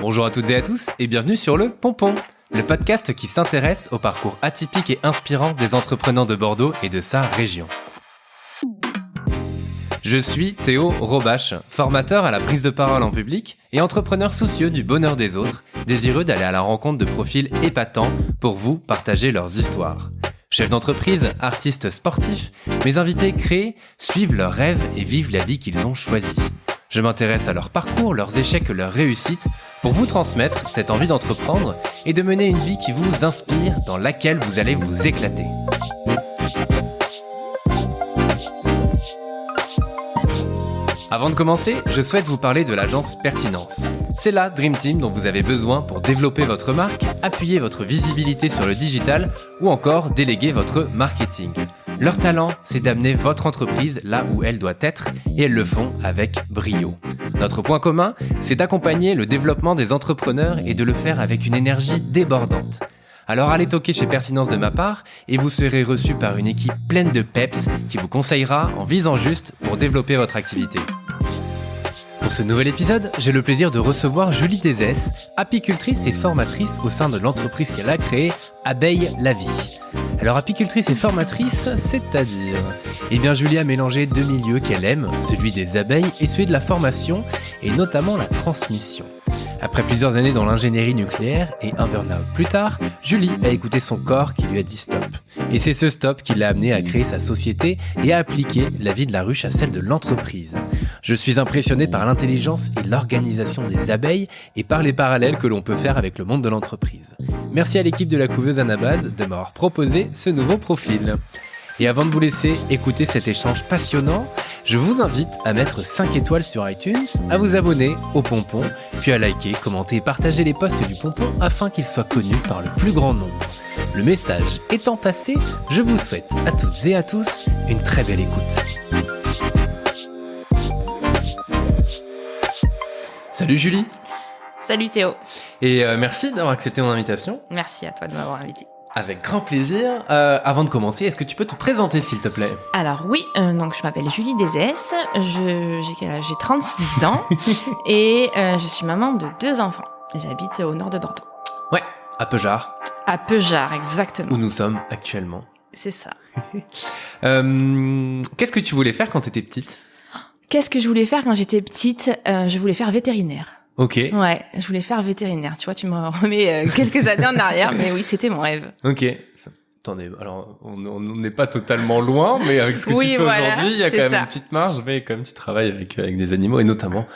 Bonjour à toutes et à tous et bienvenue sur le Pompon, le podcast qui s'intéresse au parcours atypique et inspirant des entrepreneurs de Bordeaux et de sa région. Je suis Théo Robache, formateur à la prise de parole en public et entrepreneur soucieux du bonheur des autres, désireux d'aller à la rencontre de profils épatants pour vous partager leurs histoires. Chefs d'entreprise, artistes sportifs, mes invités créent, suivent leurs rêves et vivent la vie qu'ils ont choisie. Je m'intéresse à leur parcours, leurs échecs, leurs réussites, pour vous transmettre cette envie d'entreprendre et de mener une vie qui vous inspire, dans laquelle vous allez vous éclater. Avant de commencer, je souhaite vous parler de l'agence Pertinence. C'est la Dream Team dont vous avez besoin pour développer votre marque, appuyer votre visibilité sur le digital ou encore déléguer votre marketing. Leur talent, c'est d'amener votre entreprise là où elle doit être et elles le font avec brio. Notre point commun, c'est d'accompagner le développement des entrepreneurs et de le faire avec une énergie débordante. Alors allez toquer chez Pertinence de ma part et vous serez reçu par une équipe pleine de peps qui vous conseillera en visant juste pour développer votre activité. Pour ce nouvel épisode, j'ai le plaisir de recevoir Julie Desès, apicultrice et formatrice au sein de l'entreprise qu'elle a créée, Abeille la Vie. Alors apicultrice et formatrice, c'est-à-dire ? Eh bien Julie a mélangé deux milieux qu'elle aime, celui des abeilles et celui de la formation, et notamment la transmission. Après plusieurs années dans l'ingénierie nucléaire et un burn-out plus tard, Julie a écouté son corps qui lui a dit stop. Et c'est ce stop qui l'a amené à créer sa société et à appliquer la vie de la ruche à celle de l'entreprise. Je suis impressionné par l'intelligence et l'organisation des abeilles et par les parallèles que l'on peut faire avec le monde de l'entreprise. Merci à l'équipe de la couveuse Anabase de m'avoir proposé ce nouveau profil. Et avant de vous laisser écouter cet échange passionnant, je vous invite à mettre 5 étoiles sur iTunes, à vous abonner au Pompon, puis à liker, commenter et partager les posts du Pompon afin qu'ils soient connus par le plus grand nombre. Le message étant passé, je vous souhaite à toutes et à tous une très belle écoute. Salut Julie. Salut Théo. Et merci d'avoir accepté mon invitation. Merci à toi de m'avoir invité. Avec grand plaisir. Avant de commencer, est-ce que tu peux te présenter s'il te plaît ? Alors oui, donc je m'appelle Julie Desès, j'ai quel âge ? J'ai 36 ans et je suis maman de 2 enfants. J'habite au nord de Bordeaux. Ouais, à Peugeard. À Peugeard, exactement. Où nous sommes actuellement. C'est ça. Qu'est-ce que tu voulais faire quand tu étais petite ? Qu'est-ce que je voulais faire quand j'étais petite ? Je voulais faire vétérinaire. Ok. Ouais, je voulais faire vétérinaire. Tu vois, tu me remets quelques années en arrière, mais oui, c'était mon rêve. Ok. Attendez, alors on n'est pas totalement loin, mais avec ce que tu fais aujourd'hui, il y a quand même une petite marge, mais quand même tu travailles avec des animaux et notamment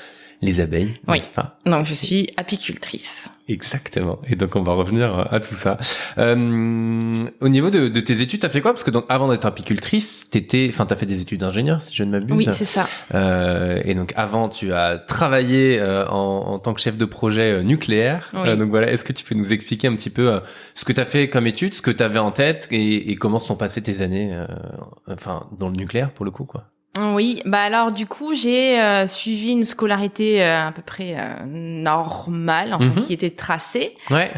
les abeilles, oui. N'est-ce pas ? Donc je suis apicultrice. Exactement. Et donc on va revenir à tout ça. Au niveau de tes études, t'as fait quoi ? Parce que donc avant d'être apicultrice, t'as fait des études d'ingénieur, si je ne m'abuse. Oui, c'est ça. Et donc avant, tu as travaillé en tant que chef de projet nucléaire. Oui. Donc voilà, est-ce que tu peux nous expliquer un petit peu ce que t'as fait comme études, ce que t'avais en tête et comment se sont passées tes années, dans le nucléaire pour le coup, quoi. Oui, bah alors du coup j'ai suivi une scolarité à peu près normale, enfin qui était tracée. Ouais.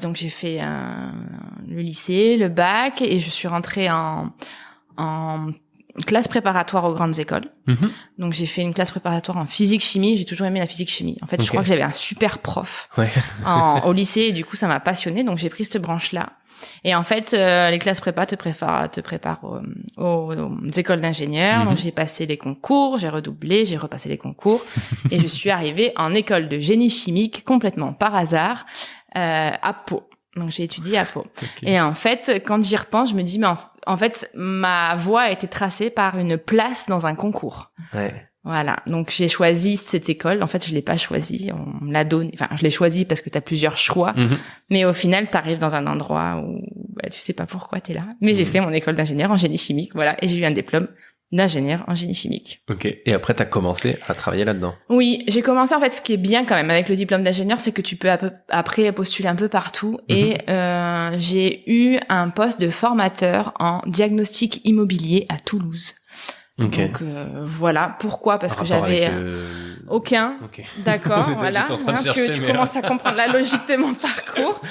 Donc j'ai fait le lycée, le bac et je suis rentrée en classe préparatoire aux grandes écoles. Mm-hmm. Donc j'ai fait une classe préparatoire en physique-chimie. J'ai toujours aimé la physique-chimie. En fait, je crois que j'avais un super prof au lycée et du coup ça m'a passionnée. Donc j'ai pris cette branche-là. Et en fait, les classes prépa te préparent aux écoles d'ingénieurs. Mm-hmm. Donc j'ai passé les concours, j'ai redoublé, j'ai repassé les concours et je suis arrivée en école de génie chimique complètement par hasard à Pau. Donc j'ai étudié à Pau. Okay. Et en fait, quand j'y repense, je me dis mais en fait ma voie a été tracée par une place dans un concours. Ouais. Voilà, donc j'ai choisi cette école. En fait, je l'ai pas choisie, on me l'a donnée. Enfin, je l'ai choisie parce que tu as plusieurs choix. Mm-hmm. Mais au final, tu arrives dans un endroit où tu sais pas pourquoi tu es là. Mais j'ai fait mon école d'ingénieur en génie chimique, voilà, et j'ai eu un diplôme d'ingénieur en génie chimique. Ok, et après tu as commencé à travailler là-dedans. Oui, j'ai commencé, en fait, ce qui est bien quand même avec le diplôme d'ingénieur, c'est que tu peux après postuler un peu partout. Mm-hmm. Et j'ai eu un poste de formateur en diagnostic immobilier à Toulouse. Okay. Donc voilà, pourquoi ? Parce que j'avais aucun. Okay. D'accord, voilà. Tu commences à comprendre la logique de mon parcours.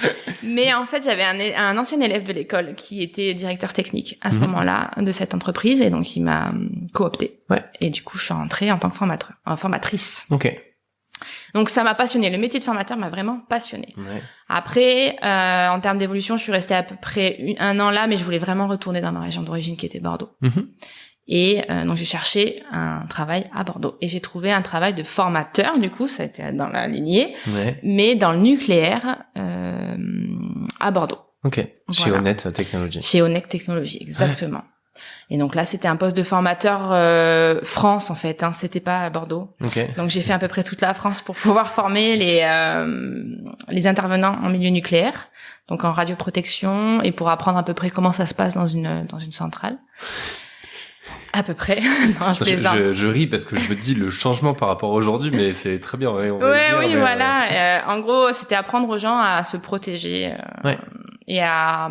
Mais en fait, j'avais un ancien élève de l'école qui était directeur technique à ce moment-là de cette entreprise et donc il m'a coopté. Ouais. Et du coup, je suis rentrée en tant que formatrice. Ok. Donc ça m'a passionné. Le métier de formateur m'a vraiment passionné. Ouais. Après, en termes d'évolution, je suis restée à peu près un an là, mais je voulais vraiment retourner dans ma région d'origine qui était Bordeaux. Et donc j'ai cherché un travail à Bordeaux et j'ai trouvé un travail de formateur. Du coup, ça a été dans la lignée, mais dans le nucléaire à Bordeaux. Ok. Chez Honnête Technologies. Chez Honnête Technologies, exactement. Et donc là, c'était un poste de formateur France en fait. C'était pas à Bordeaux. Donc j'ai fait à peu près toute la France pour pouvoir former les intervenants en milieu nucléaire, donc en radioprotection, et pour apprendre à peu près comment ça se passe dans une centrale. À peu près. Non, je ris parce que je me dis le changement par rapport à aujourd'hui, mais c'est très bien. Ouais, voilà. En gros, c'était apprendre aux gens à se protéger et à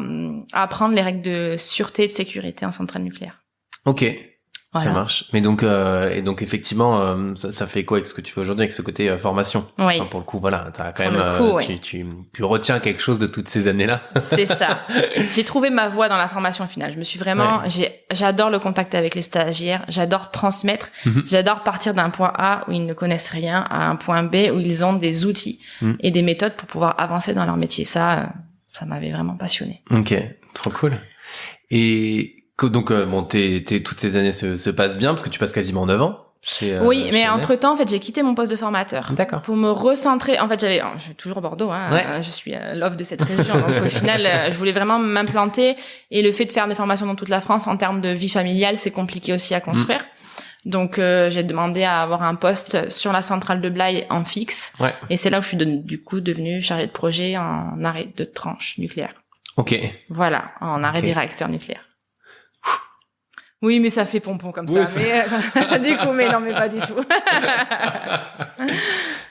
apprendre les règles de sûreté et de sécurité en centrale nucléaire. Ok. Voilà. Ça marche. Mais donc, et donc effectivement, ça fait quoi avec ce que tu fais aujourd'hui, avec ce côté formation? Oui. Enfin, pour le coup, voilà, t'as quand même, tu retiens quelque chose de toutes ces années-là. C'est ça. J'ai trouvé ma voie dans la formation finale. Je me suis vraiment, j'adore le contact avec les stagiaires, j'adore transmettre, j'adore partir d'un point A où ils ne connaissent rien à un point B où ils ont des outils et des méthodes pour pouvoir avancer dans leur métier. Ça m'avait vraiment passionné. Ok, trop cool. Et donc toutes ces années se passent bien parce que tu passes quasiment 9 ans. Oui, mais entre-temps, en fait, j'ai quitté mon poste de formateur. D'accord. Pour me recentrer. En fait, je suis toujours Bordeaux, je suis l'offre de cette région. Donc, au final, je voulais vraiment m'implanter. Et le fait de faire des formations dans toute la France en termes de vie familiale, c'est compliqué aussi à construire. Donc, j'ai demandé à avoir un poste sur la centrale de Blaye en fixe. Ouais. Et c'est là où je suis du coup devenue chargée de projet en arrêt de tranche nucléaire. Ok. Voilà, en arrêt des réacteurs nucléaires. Oui, mais ça fait pompon comme ça. Mais du coup, mais non, mais pas du tout.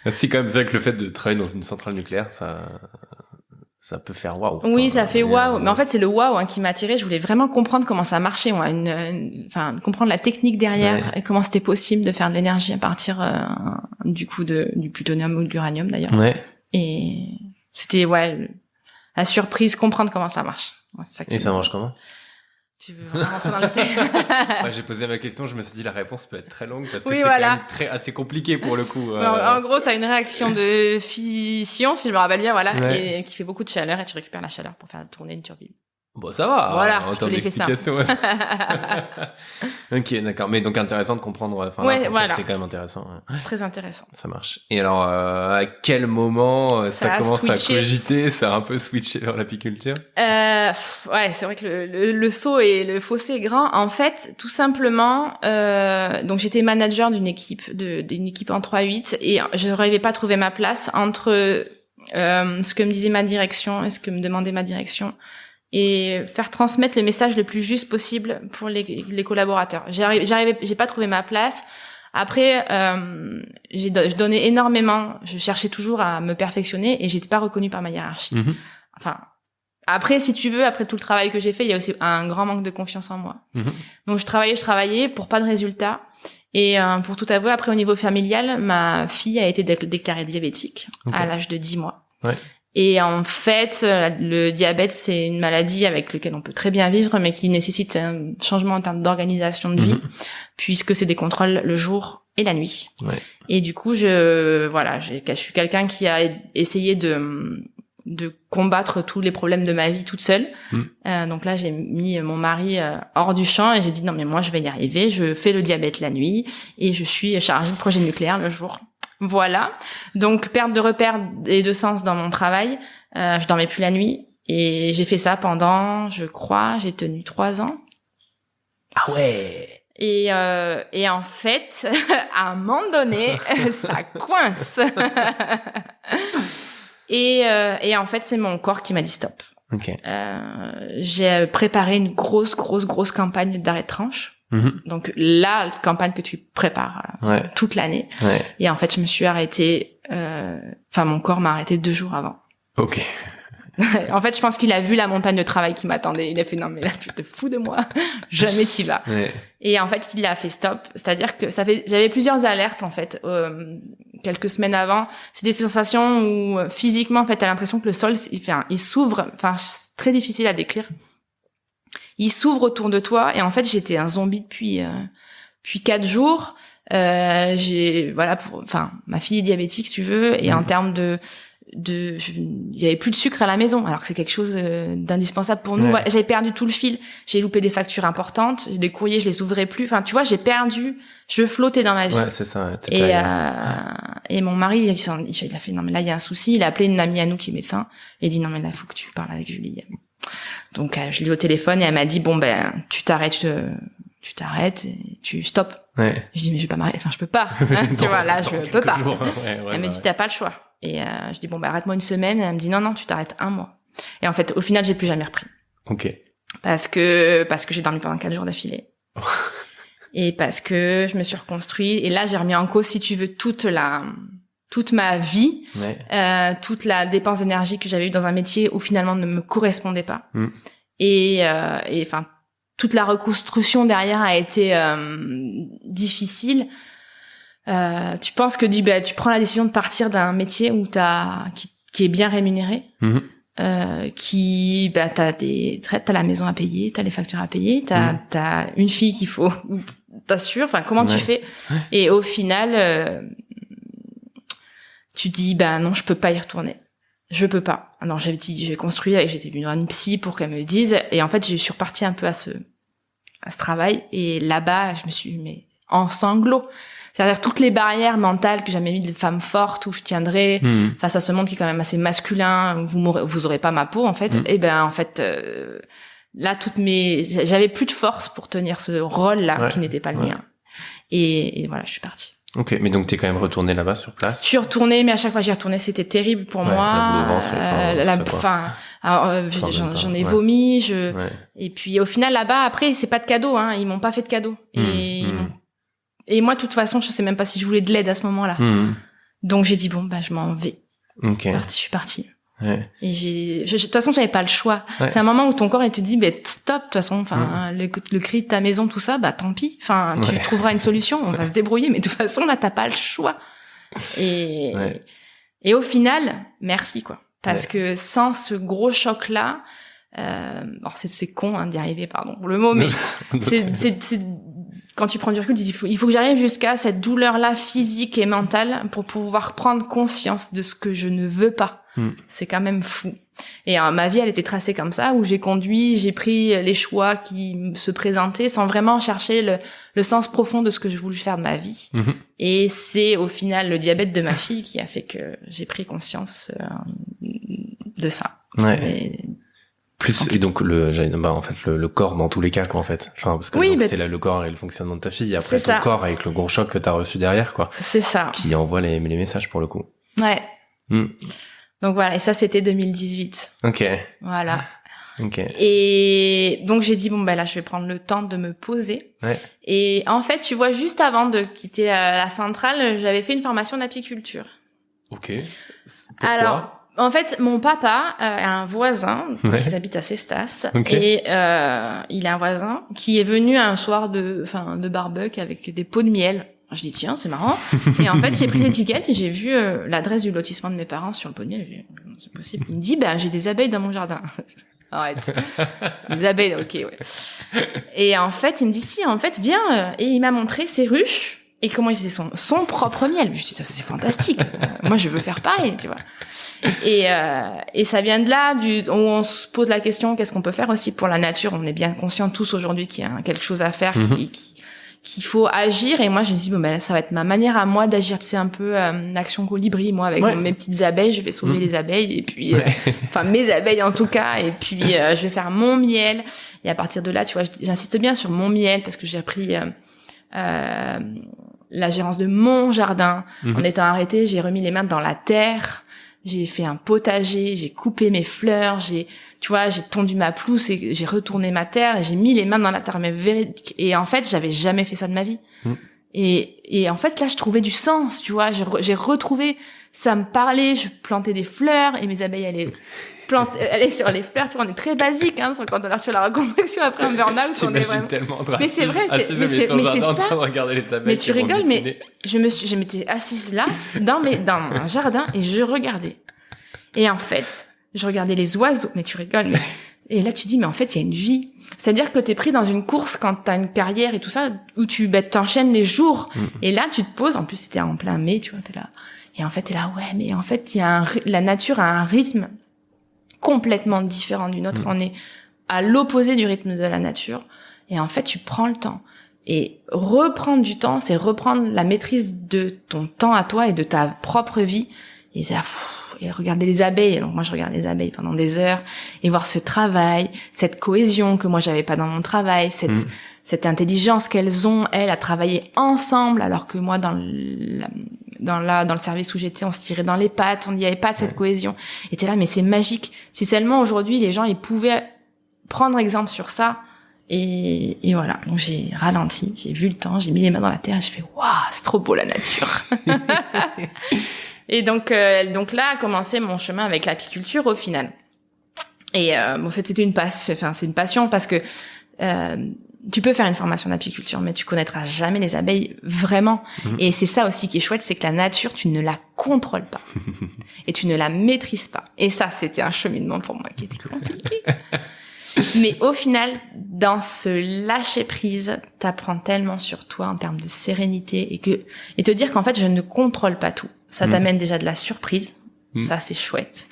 C'est quand même vrai que le fait de travailler dans une centrale nucléaire, ça peut faire waouh. Oui, ça fait waouh. Mais en fait, c'est le waouh qui m'a attirée. Je voulais vraiment comprendre comment ça marchait, moi. Comprendre la technique derrière et comment c'était possible de faire de l'énergie à partir du coup du plutonium ou de l'uranium d'ailleurs. Ouais. Et c'était la surprise, comprendre comment ça marche. Et ça marche comment? Tu veux rentrer dans le détail? J'ai posé ma question, je me suis dit la réponse peut être très longue parce que c'est quand même assez compliqué pour le coup. En gros, t'as une réaction de fission, si je me rappelle bien, et qui fait beaucoup de chaleur et tu récupères la chaleur pour faire tourner une turbine. Bon, ça va. Voilà, en termes d'explication. Ok, d'accord. Mais donc intéressant de comprendre. C'était quand même intéressant. Ouais. Très intéressant. Ça marche. Et alors, à quel moment ça commence à cogiter, ça a un peu switché vers l'apiculture? C'est vrai que le saut et le fossé est grand. En fait, tout simplement, donc j'étais manager d'une équipe en 3-8 et je n'arrivais pas à trouver ma place entre ce que me disait ma direction et ce que me demandait ma direction. Et faire transmettre le message le plus juste possible pour les collaborateurs. J'ai pas trouvé ma place. Après, je donnais énormément. Je cherchais toujours à me perfectionner et j'étais pas reconnue par ma hiérarchie. Enfin, après, si tu veux, après tout le travail que j'ai fait, il y a aussi un grand manque de confiance en moi. Donc, je travaillais pour pas de résultats. Et pour tout avouer, après, au niveau familial, ma fille a été déclarée diabétique à l'âge de 10 mois. Ouais. Et en fait, le diabète, c'est une maladie avec laquelle on peut très bien vivre, mais qui nécessite un changement en termes d'organisation de vie, puisque c'est des contrôles le jour et la nuit. Ouais. Et du coup, je suis quelqu'un qui a essayé de combattre tous les problèmes de ma vie toute seule. Donc là, j'ai mis mon mari hors du champ et j'ai dit non, mais moi, je vais y arriver. Je fais le diabète la nuit et je suis chargée de projet nucléaire le jour. Voilà. Donc, perte de repères et de sens dans mon travail. Je dormais plus la nuit. Et j'ai fait ça pendant, je crois, j'ai tenu 3 ans. Ah ouais! Et en fait, à un moment donné, ça coince. Et en fait, c'est mon corps qui m'a dit stop. Okay. J'ai préparé une grosse campagne d'arrêt de tranche. Donc la campagne que tu prépares toute l'année. Ouais. Et en fait, je me suis arrêtée. Mon corps m'a arrêtée 2 jours avant. Ok. En fait, je pense qu'il a vu la montagne de travail qui m'attendait. Il a fait non mais là tu te fous de moi. Jamais t'y vas. Ouais. Et en fait, il a fait stop. C'est-à-dire que j'avais plusieurs alertes en fait. Quelques semaines avant, c'est des sensations où physiquement en fait t'as l'impression que le sol il s'ouvre. Enfin, c'est très difficile à décrire. Il s'ouvre autour de toi et en fait j'étais un zombie depuis 4 jours. Ma fille est diabétique, si tu veux, et en termes il y avait plus de sucre à la maison, alors que c'est quelque chose d'indispensable pour nous. Ouais. J'avais perdu tout le fil. J'ai loupé des factures importantes, des courriers, je les ouvrais plus. Enfin, tu vois, je flottais dans ma vie. Ouais, c'est ça. Et mon mari, il a fait, non, mais là, il y a un souci. Il a appelé une amie à nous qui est médecin. Il a dit, non, mais là, il faut que tu parles avec Julie. Donc, je l'ai eu au téléphone et elle m'a dit, bon, tu t'arrêtes, et tu stops. Ouais. Je dis, mais je vais pas m'arrêter. Enfin, je peux pas. Hein, tu vois, là, je peux pas. Elle me dit, t'as pas le choix. Et je dis, arrête-moi une semaine. Et elle me dit, non, tu t'arrêtes 1 mois. Et en fait, au final, j'ai plus jamais repris. Ok. Parce que j'ai dormi pendant 4 jours d'affilée. Et parce que je me suis reconstruite. Et là, j'ai remis en cause, si tu veux, toute ma vie, toute la dépense d'énergie que j'avais eue dans un métier où finalement ne me correspondait pas. Et enfin, toute la reconstruction derrière a été difficile. Tu penses que tu prends la décision de partir d'un métier où qui est bien rémunéré, t'as la maison à payer, t'as les factures à payer, t'as une fille qu'il faut t'assurer. Enfin, comment tu fais? Et au final, tu dis non, je peux pas y retourner. Je peux pas. Alors j'ai construit, j'étais venue voir une psy pour qu'elle me dise. Et en fait, je suis repartie un peu à ce travail. Et là-bas, je me suis mis en sanglots. C'est-à-dire toutes les barrières mentales que j'avais mis de femme forte où je tiendrais face à ce monde qui est quand même assez masculin, où vous aurez pas ma peau en fait. Et en fait là j'avais plus de force pour tenir ce rôle là qui n'était pas le mien. Et voilà, je suis partie. Ok, mais donc t'es quand même retournée là-bas sur place? Je suis retournée, mais à chaque fois que j'y retournais, c'était terrible pour moi. J'en ai vomi. Et puis au final là-bas, après, c'est pas de cadeau, hein. Ils m'ont pas fait de cadeau. Et moi, de toute façon, je sais même pas si je voulais de l'aide à ce moment-là. Donc j'ai dit je m'en vais. Okay. Je suis partie. Ouais. Et de toute façon, j'avais pas le choix. Ouais. C'est un moment où ton corps il te dit stop, de toute façon, enfin le cri de ta maison, tout ça, tant pis. Enfin, tu trouveras une solution, on va se débrouiller, mais de toute façon là, t'as pas le choix. Et au final, merci quoi, parce que sans ce gros choc là, alors c'est con d'y arriver, pardon pour le mot, mais c'est quand tu prends du recul, tu dis il faut que j'arrive jusqu'à cette douleur-là physique et mentale pour pouvoir prendre conscience de ce que je ne veux pas. C'est quand même fou. Et ma vie, elle était tracée comme ça, où j'ai pris les choix qui se présentaient sans vraiment chercher le sens profond de ce que je voulais faire de ma vie. Et c'est au final le diabète de ma fille qui a fait que j'ai pris conscience de ça. Ouais. Et donc en fait le corps dans tous les cas quoi en fait. Enfin parce que c'était là le corps et le fonctionnement de ta fille, et après ton corps avec le gros choc que t'as reçu derrière quoi. C'est ça. Qui envoie les messages pour le coup. Ouais. Donc voilà, et ça c'était 2018. OK. Voilà. OK. Et donc j'ai dit là je vais prendre le temps de me poser. Ouais. Et en fait, tu vois, juste avant de quitter la centrale, j'avais fait une formation d'apiculture. OK. Pourquoi? Alors en fait, mon papa a un voisin qui habite à Cestas, et il a un voisin qui est venu un soir de barbecue avec des pots de miel. Je dis tiens, c'est marrant. Et en fait, j'ai pris l'étiquette et j'ai vu l'adresse du lotissement de mes parents sur le pot de miel. J'ai dit, c'est possible. Il me dit j'ai des abeilles dans mon jardin. Arrête. Des abeilles, ok, ouais. Et en fait, il me dit si, en fait, viens. Et il m'a montré ses ruches et comment il faisait son propre miel. Je dis ça c'est fantastique. Moi, je veux faire pareil, tu vois. Et ça vient de là, où on se pose la question, qu'est-ce qu'on peut faire aussi pour la nature? On est bien conscients tous aujourd'hui qu'il y a quelque chose à faire, qu'il faut agir. Et moi, je me dis, ça va être ma manière à moi d'agir. C'est un peu l'action colibri. Moi, avec mes petites abeilles, je vais sauver les abeilles. Et puis, mes abeilles en tout cas. Et puis, je vais faire mon miel. Et à partir de là, tu vois, j'insiste bien sur mon miel parce que j'ai appris la gérance de mon jardin. En étant arrêtée, j'ai remis les mains dans la terre. J'ai fait un potager, j'ai coupé mes fleurs, j'ai tondu ma pelouse et j'ai retourné ma terre et j'ai mis les mains dans la terre, mais véridique. Et en fait, j'avais jamais fait ça de ma vie. Et en fait, là, je trouvais du sens, tu vois. J'ai retrouvé, ça me parlait, je plantais des fleurs et mes abeilles allaient sur les fleurs, tu vois, on est très basique, quand on est sur la reconstruction après un burn-out, on est vraiment... tellement mais c'est vrai, mais c'est ça. Mais tu rigoles, mais je m'étais assise là, dans un jardin, et je regardais. Et en fait, je regardais les oiseaux, mais tu rigoles, mais Et là, tu dis, mais en fait, il y a une vie. C'est-à-dire que t'es pris dans une course quand t'as une carrière et tout ça, où t'enchaînes les jours. Et là, tu te poses, en plus, c'était en plein mai, tu vois, t'es là. Et en fait, t'es là, ouais, mais en fait, la nature a un rythme complètement différent du nôtre. On est à l'opposé du rythme de la nature. Et en fait, tu prends le temps. Et reprendre du temps, c'est reprendre la maîtrise de ton temps à toi et de ta propre vie. Et ça, et regarder les abeilles. Donc moi, je regarde les abeilles pendant des heures et voir ce travail, cette cohésion que moi j'avais pas dans mon travail, cette intelligence qu'elles ont, elles, à travailler ensemble, alors que moi, dans le service où j'étais, on se tirait dans les pattes, il n'y avait pas de cette cohésion. Et t'es là, mais c'est magique. Si seulement aujourd'hui, les gens, ils pouvaient prendre exemple sur ça. Et voilà. Donc j'ai ralenti, j'ai vu le temps, j'ai mis les mains dans la terre et j'ai fait, waouh, c'est trop beau la nature. Et donc là a commencé mon chemin avec l'apiculture au final. Et bon, c'était c'est une passion parce que tu peux faire une formation d'apiculture, mais tu connaîtras jamais les abeilles vraiment. Et c'est ça aussi qui est chouette, c'est que la nature, tu ne la contrôles pas et tu ne la maîtrises pas. Et ça, c'était un cheminement pour moi qui était compliqué. Mais au final, dans ce lâcher prise, t'apprends tellement sur toi en termes de sérénité et te dire qu'en fait, je ne contrôle pas tout. Ça t'amène déjà de la surprise. Ça, c'est chouette.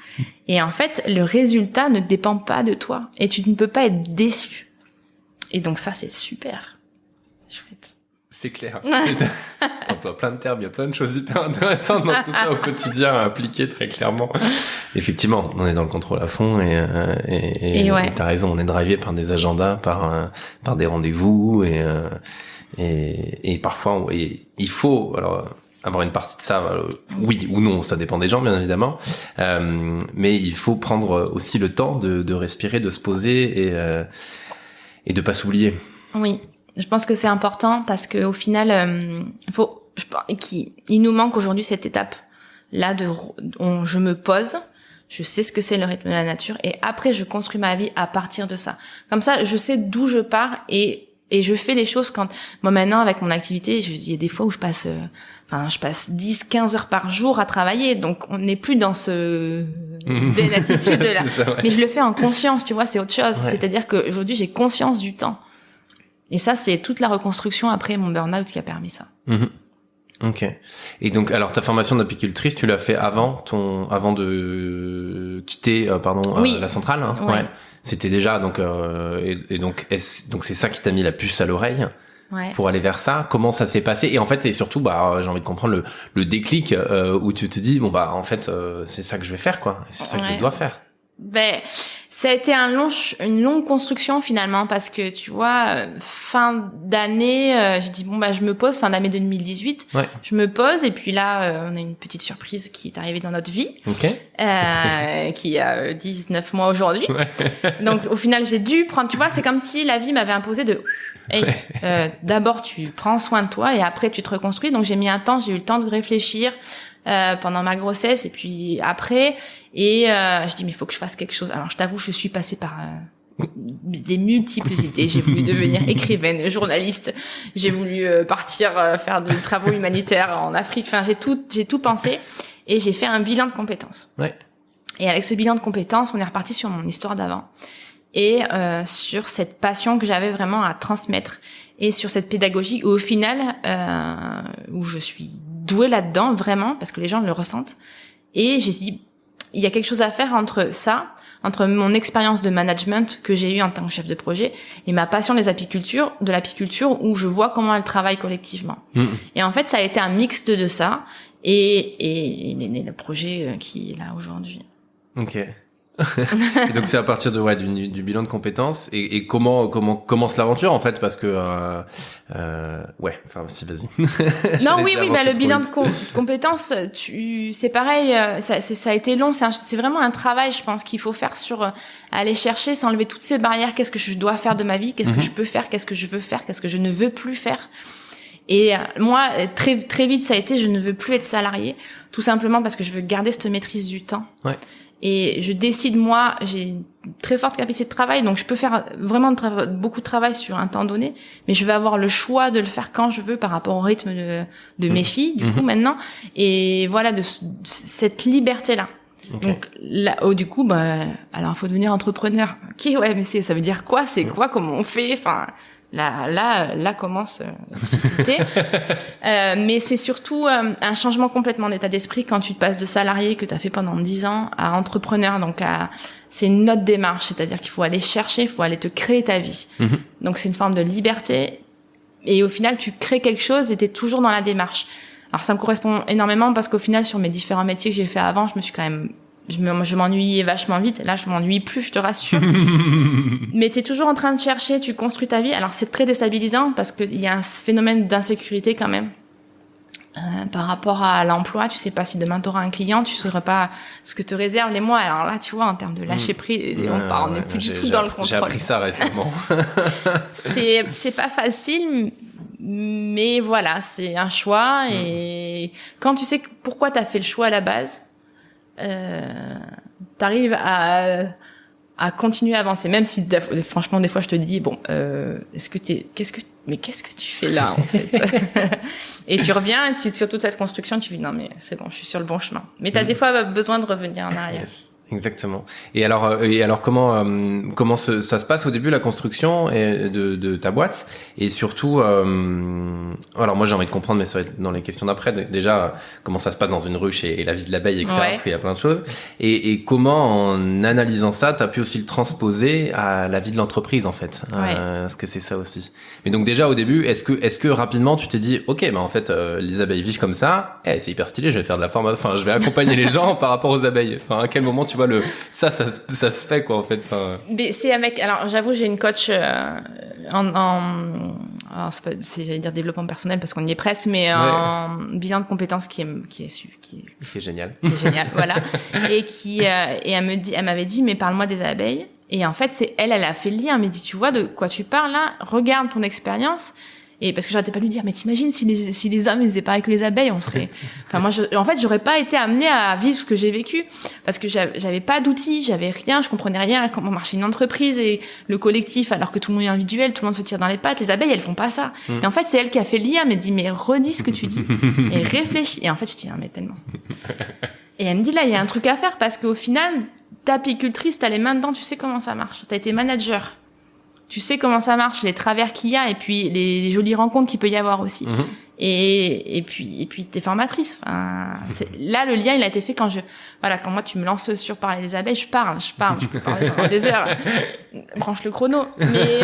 Et en fait, le résultat ne dépend pas de toi. Et tu ne peux pas être déçu. Et donc ça, c'est super. C'est chouette. C'est clair. T'emploies plein de termes, il y a plein de choses hyper intéressantes dans tout ça au quotidien à appliquer très clairement. Effectivement, on est dans le contrôle à fond et ouais. T'as raison, on est drivé par des agendas, par des rendez-vous et parfois il faut avoir une partie de ça, oui ou non, ça dépend des gens bien évidemment, mais il faut prendre aussi le temps de respirer, de se poser et de pas s'oublier. Oui, je pense que c'est important parce que au final, il nous manque aujourd'hui cette étape là je me pose, je sais ce que c'est le rythme de la nature et après je construis ma vie à partir de ça. Comme ça, je sais d'où je pars et je fais les choses quand moi maintenant avec mon activité, il y a des fois où je passe 10-15 heures par jour à travailler, donc on n'est plus dans cette attitude là. Ça, ouais. Mais je le fais en conscience, tu vois, c'est autre chose. Ouais. C'est-à-dire que aujourd'hui j'ai conscience du temps. Et ça, c'est toute la reconstruction après mon burn-out qui a permis ça. Ok. Et donc, alors ta formation d'apicultrice, tu l'as fait avant de quitter, la centrale, hein. Ouais. C'était déjà donc donc c'est ça qui t'a mis la puce à l'oreille. Ouais. Pour aller vers ça. Comment ça s'est passé? Et en fait, et surtout, j'ai envie de comprendre le déclic où tu te dis bon en fait c'est ça que je vais faire quoi. C'est ça que je dois faire. Ça a été une longue construction finalement parce que tu vois, fin d'année, j'ai dit je me pose, fin d'année 2018, ouais. Je me pose et puis là on a une petite surprise qui est arrivée dans notre vie, qui a 19 mois aujourd'hui. Ouais. Donc au final j'ai dû prendre, tu vois, c'est comme si la vie m'avait imposé d'abord tu prends soin de toi et après tu te reconstruis. Donc j'ai mis un temps, j'ai eu le temps de réfléchir pendant ma grossesse et puis après et je dis mais il faut que je fasse quelque chose. Alors je t'avoue, je suis passée par des multiples idées. J'ai voulu devenir écrivaine, journaliste, j'ai voulu partir faire des travaux humanitaires en Afrique. Enfin j'ai tout pensé et j'ai fait un bilan de compétences. Ouais. Et avec ce bilan de compétences, on est reparti sur mon histoire d'avant et sur cette passion que j'avais vraiment à transmettre et sur cette pédagogie où au final où je suis douée là-dedans vraiment parce que les gens le ressentent et j'ai dit il y a quelque chose à faire entre mon expérience de management que j'ai eue en tant que chef de projet et ma passion de l'apiculture où je vois comment elle travaille collectivement. Et en fait ça a été un mix de ça et il est né le projet qui est là aujourd'hui. Ok. Et donc c'est à partir du bilan de compétences et comment commence l'aventure en fait parce que si vas-y. Non oui le bilan de compétences c'est pareil ça a été long, c'est vraiment un travail je pense qu'il faut faire sur aller chercher, s'enlever toutes ces barrières, qu'est-ce que je dois faire de ma vie, qu'est-ce que je peux faire, qu'est-ce que je veux faire, qu'est-ce que je ne veux plus faire. Et moi très très vite ça a été je ne veux plus être salariée tout simplement parce que je veux garder cette maîtrise du temps. Ouais. Et je décide, moi, j'ai une très forte capacité de travail, donc je peux faire vraiment beaucoup de travail sur un temps donné, mais je vais avoir le choix de le faire quand je veux par rapport au rythme de mes filles, du coup, maintenant. Et voilà, de cette liberté-là. Okay. Donc là, du coup, alors faut devenir entrepreneur. Ok, ouais, mais ça veut dire quoi? C'est quoi? Comment on fait? Enfin, là commence la difficulté. Mais c'est surtout un changement complètement d'état d'esprit quand tu te passes de salarié que tu as fait pendant 10 ans à entrepreneur. Donc c'est une autre démarche, c'est-à-dire qu'il faut aller chercher, il faut aller te créer ta vie. Donc c'est une forme de liberté. Et au final, tu crées quelque chose et tu es toujours dans la démarche. Alors ça me correspond énormément parce qu'au final, sur mes différents métiers que j'ai fait avant, je m'ennuyais vachement vite. Là, je m'ennuie plus, je te rassure. Mais t'es toujours en train de chercher, tu construis ta vie. Alors c'est très déstabilisant parce qu'il y a un phénomène d'insécurité quand même. Par rapport à l'emploi, tu sais pas si demain t'auras un client, tu saurais pas ce que te réservent les mois. Alors là, tu vois, en termes de lâcher prise, on n'est plus du tout dans le contrôle. J'ai appris ça récemment. c'est pas facile, mais voilà, c'est un choix. Et quand tu sais pourquoi t'as fait le choix à la base, t'arrives à continuer à avancer, même si franchement des fois je te dis qu'est-ce que tu fais là en fait. Et tu reviens sur toute cette construction, tu dis non mais c'est bon, je suis sur le bon chemin, mais t'as des fois besoin de revenir en arrière. Yes. Exactement. Et alors comment ça se passe au début, la construction de ta boîte, et surtout alors moi j'ai envie de comprendre, mais ça va être dans les questions d'après, déjà comment ça se passe dans une ruche et la vie de l'abeille, etc. Parce qu'il y a plein de choses, et comment en analysant ça t'as pu aussi le transposer à la vie de l'entreprise en fait. Est-ce que c'est ça aussi? Mais donc déjà au début, est-ce que rapidement tu t'es dit ok, en fait les abeilles vivent comme ça, c'est hyper stylé, je vais faire de la formation, enfin je vais accompagner les gens par rapport aux abeilles. Enfin à quel moment tu vois ça se fait quoi en fait. Mais c'est alors j'avoue, j'ai une coach j'allais dire développement personnel parce qu'on y est presque, mais en bilan de compétences qui est génial. Qui est génial, voilà. Et elle m'avait dit mais parle-moi des abeilles. Et en fait elle a fait le lien, elle m'a dit tu vois de quoi tu parles là, regarde ton expérience. Et parce que j'arrêtais pas de lui dire mais t'imagines si les hommes ils faisaient pareil que les abeilles, on serait moi j'aurais pas été amenée à vivre ce que j'ai vécu parce que j'avais pas d'outils, j'avais rien, je comprenais rien à comment marchait une entreprise et le collectif, alors que tout le monde est individuel, tout le monde se tire dans les pattes. Les abeilles elles font pas ça. Et en fait c'est elle qui a fait le lien, elle m'a dit mais redis ce que tu dis et réfléchis. Et en fait je dis non mais tellement. Et elle me dit là il y a un truc à faire parce qu'au final t'es apicultrice, t'as les mains dedans, tu sais comment ça marche, t'as été manager. Tu sais comment ça marche, les travers qu'il y a, et puis les jolies rencontres qu'il peut y avoir aussi. Et puis t'es formatrice. Enfin, là, le lien, il a été fait quand moi tu me lances sur parler des abeilles, je parle, je peux parler pendant des heures. Branche le chrono. Mais,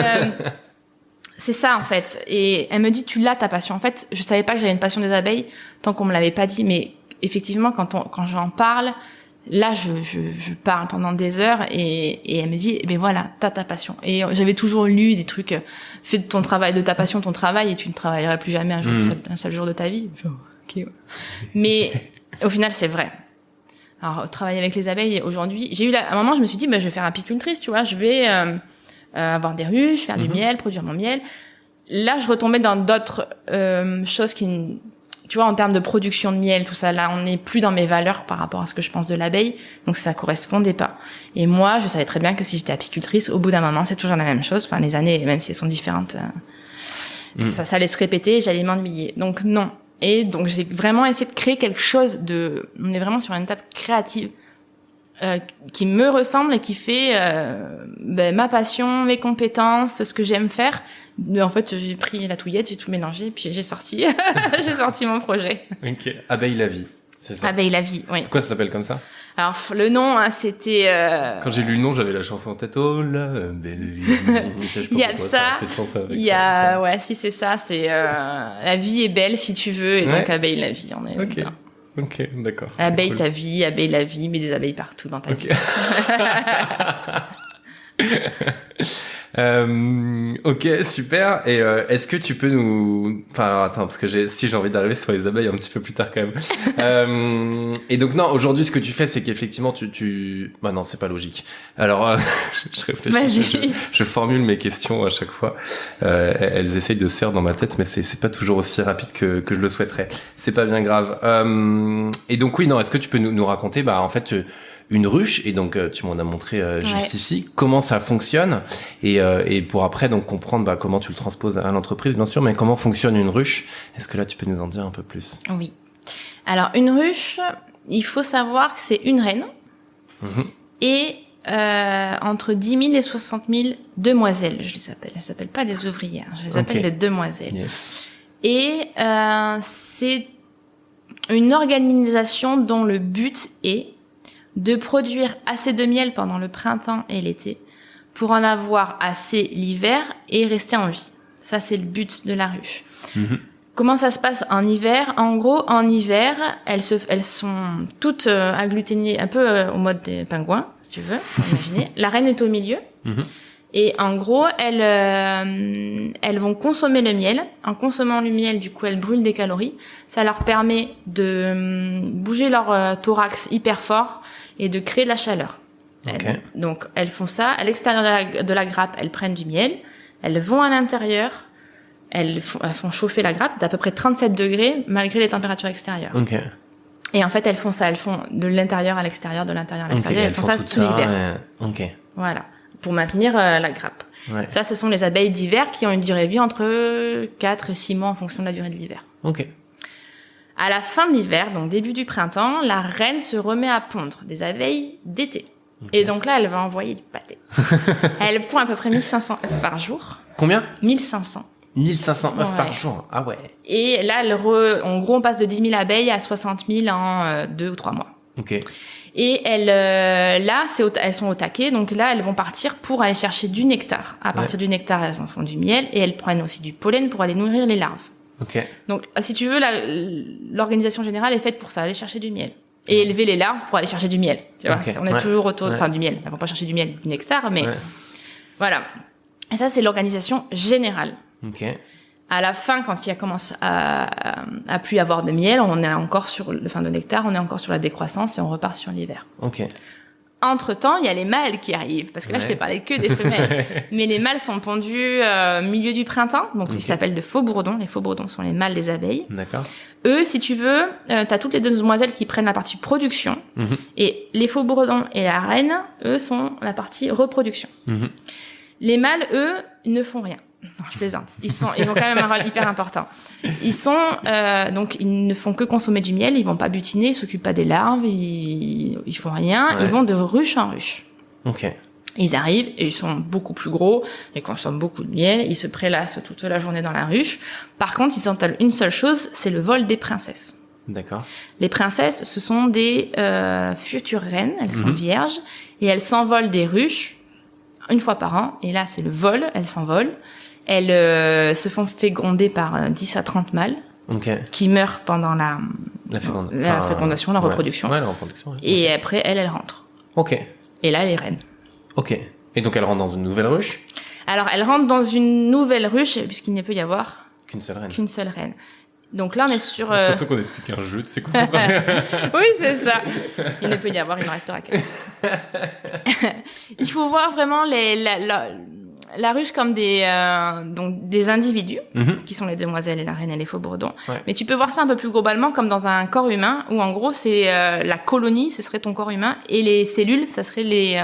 c'est ça, en fait. Et elle me dit, tu l'as, ta passion. En fait, je savais pas que j'avais une passion des abeilles tant qu'on me l'avait pas dit, mais effectivement, quand j'en parle, là, je parle pendant des heures et elle me dit, voilà, t'as ta passion. Et j'avais toujours lu des trucs, fais de ta passion ton travail et tu ne travailleras plus jamais un seul jour de ta vie. Okay, ouais. Mais au final, c'est vrai. Alors, travailler avec les abeilles, aujourd'hui, à un moment, je me suis dit, je vais faire apicultrice, tu vois, je vais avoir des ruches, faire du miel, produire mon miel. Là, je retombais dans d'autres choses qui... Tu vois, en termes de production de miel, tout ça, là, on n'est plus dans mes valeurs par rapport à ce que je pense de l'abeille. Donc, ça correspondait pas. Et moi, je savais très bien que si j'étais apicultrice, au bout d'un moment, c'est toujours la même chose. Enfin, les années, même si elles sont différentes, ça allait se répéter et j'allais m'ennuyer. Donc, non. Et donc, j'ai vraiment essayé de créer quelque chose on est vraiment sur une étape créative, qui me ressemble et qui fait, ma passion, mes compétences, ce que j'aime faire. En fait, j'ai pris la touillette, j'ai tout mélangé, puis j'ai sorti mon projet. Ok. Abeille la vie, c'est ça. Abeille la vie, oui. Pourquoi ça s'appelle comme ça? Alors, le nom, c'était... Quand j'ai lu le nom, j'avais la chanson en tête. Oh la belle vie. Il y a de ça. Il y a, ouais, si c'est ça, c'est la vie est belle si tu veux, et donc abeille la vie, on est dedans. Ok, d'accord. Abeille ta vie, abeille la vie, mais des abeilles partout dans ta vie. Ok, super. Et est-ce que tu peux nous... Enfin, alors attends, parce que j'ai envie d'arriver sur les abeilles un petit peu plus tard quand même. Et donc non, aujourd'hui, ce que tu fais, c'est qu'effectivement, Bah non, c'est pas logique. Alors, je réfléchis, je formule mes questions à chaque fois. Elles essayent de se faire dans ma tête, mais c'est pas toujours aussi rapide que je le souhaiterais. C'est pas bien grave. Et donc oui, non, est-ce que tu peux nous raconter, en fait... une ruche, et donc tu m'en as montré juste ici comment ça fonctionne, et pour après donc comprendre comment tu le transposes à l'entreprise bien sûr, mais comment fonctionne une ruche. Est-ce que là tu peux nous en dire un peu plus? Oui. Alors une ruche, il faut savoir que c'est une reine et entre 10 000 et 60 000 demoiselles, je les appelle. Elles s'appellent pas des ouvrières, je les appelle les demoiselles. Yes. Et c'est une organisation dont le but est de produire assez de miel pendant le printemps et l'été pour en avoir assez l'hiver et rester en vie. Ça, c'est le but de la ruche. Comment ça se passe en hiver? En gros, en hiver, elles sont toutes agglutinnées, un peu au mode des pingouins, si tu veux, imaginer. La reine est au milieu. Et en gros, elles vont consommer le miel. En consommant le miel, du coup, elles brûlent des calories. Ça leur permet de bouger leur thorax hyper fort et de créer de la chaleur. Donc, elles font ça. À l'extérieur de la grappe, elles prennent du miel. Elles vont à l'intérieur. Elles font chauffer la grappe d'à peu près 37 degrés malgré les températures extérieures. Et en fait, elles font ça. Elles font de l'intérieur à l'extérieur, de l'intérieur à l'extérieur. Elles font ça tout l'hiver. Voilà. Pour maintenir la grappe. Ça, ce sont les abeilles d'hiver qui ont une durée de vie entre 4 et 6 mois en fonction de la durée de l'hiver. À la fin de l'hiver, donc début du printemps, la reine se remet à pondre des abeilles d'été. Et donc là, elle va envoyer du pâté. Elle pond à peu près 1500 œufs par jour. Combien? 1500. 1500 œufs par jour. Ah ouais. Et là, en gros, on passe de 10 000 abeilles à 60 000 en 2 ou 3 mois. Et elles sont au taquet. Donc là, elles vont partir pour aller chercher du nectar. À partir du nectar, elles en font du miel. Et elles prennent aussi du pollen pour aller nourrir les larves. Donc, si tu veux, l'organisation générale est faite pour ça, aller chercher du miel. Et élever les larves pour aller chercher du miel. Tu vois, on est toujours autour, du miel. Elles vont pas chercher du miel, du nectar, mais voilà. Et ça, c'est l'organisation générale. À la fin, quand il commence à plus y avoir de miel, on est encore sur de nectar, on est encore sur la décroissance et on repart sur l'hiver. Entre-temps, il y a les mâles qui arrivent, parce que là, je t'ai parlé que des femelles. Mais les mâles sont pondus milieu du printemps, donc ils s'appellent de faux bourdons. Les faux bourdons sont les mâles des abeilles. Eux, si tu veux, t'as toutes les demoiselles qui prennent la partie production, et les faux bourdons et la reine, eux, sont la partie reproduction. Les mâles, eux, ne font rien. Non, je plaisante. Ils ont quand même un rôle hyper important. Donc ils ne font que consommer du miel, ils vont pas butiner, ils s'occupent pas des larves, ils font rien, ils vont de ruche en ruche. Ils arrivent et ils sont beaucoup plus gros, ils consomment beaucoup de miel, ils se prélassent toute la journée dans la ruche. Par contre, ils s'entendent une seule chose, c'est le vol des princesses. Les princesses, ce sont des futures reines, elles sont vierges et elles s'envolent des ruches une fois par an, et là c'est le vol, elles s'envolent. Elles se font féconder par 10 à 30 mâles qui meurent pendant la fécondation, la reproduction. La reproduction. Et après, elles rentrent. Et là, les reines. Et donc, elles rentrent dans une nouvelle ruche? Alors, elles rentrent dans une nouvelle ruche, puisqu'il ne peut y avoir qu'une seule reine. Donc là, on est sur... J'ai l'impression qu'on explique un jeu, tu sais quoi. Oui, c'est ça. Il ne peut y avoir, il ne restera qu'un. Il faut voir vraiment la ruche comme des individus, qui sont les demoiselles et la reine et les faux bourdons. Mais tu peux voir ça un peu plus globalement comme dans un corps humain, où en gros, c'est la colonie, ce serait ton corps humain, et les cellules, ça serait les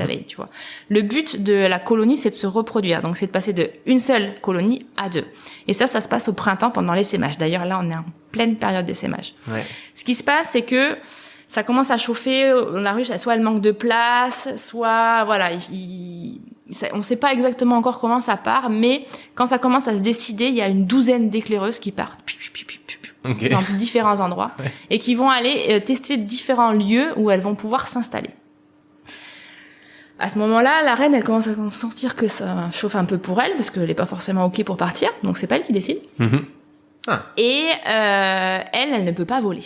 abeilles, tu vois. Le but de la colonie, c'est de se reproduire. Donc, c'est de passer de une seule colonie à 2. Et ça se passe au printemps pendant l'essaimage. D'ailleurs, là, on est en pleine période d'essaimage. Ce qui se passe, c'est que ça commence à chauffer, la ruche, soit elle manque de place, soit, voilà, on sait pas exactement encore comment ça part, mais quand ça commence à se décider, il y a une douzaine d'éclaireuses qui partent dans différents endroits et qui vont aller tester différents lieux où elles vont pouvoir s'installer. À ce moment-là, la reine, elle commence à sentir que ça chauffe un peu pour elle, parce qu'elle est pas forcément OK pour partir, donc c'est pas elle qui décide. Et elle ne peut pas voler.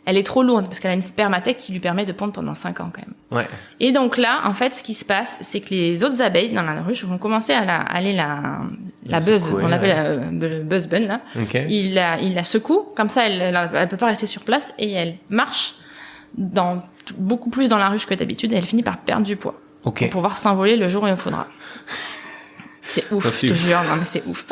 Elle est trop lourde parce qu'elle a une spermathèque qui lui permet de pondre pendant 5 ans quand même. Et donc là, en fait, ce qui se passe, c'est que les autres abeilles dans la ruche vont commencer à aller la buzz, on appelle le buzz bun là. Il la secoue, comme ça elle peut pas rester sur place et elle marche beaucoup plus dans la ruche que d'habitude et elle finit par perdre du poids pour pouvoir s'envoler le jour où il faudra. C'est ouf, je te jure, non mais c'est ouf.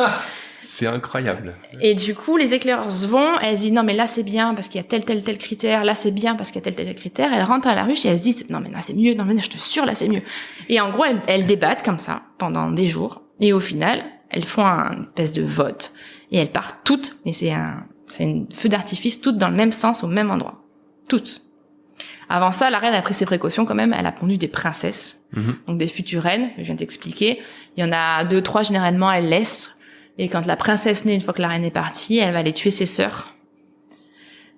C'est incroyable. Et du coup, les éclaireuses elles se disent non mais là c'est bien parce qu'il y a tel critère, là c'est bien parce qu'il y a tel critère. Elles rentrent à la ruche et elles se disent non mais là c'est mieux, non mais je te jure là c'est mieux. Et en gros, elles débattent comme ça pendant des jours et au final, elles font une espèce de vote et elles partent toutes, mais c'est un feu d'artifice toutes dans le même sens au même endroit. Toutes. Avant ça, la reine a pris ses précautions quand même. Elle a pondu des princesses, donc des futures reines. Je viens de t'expliquer. Il y en a 2, 3 généralement. Elle laisse. Et quand la princesse naît, une fois que la reine est partie, elle va aller tuer ses sœurs.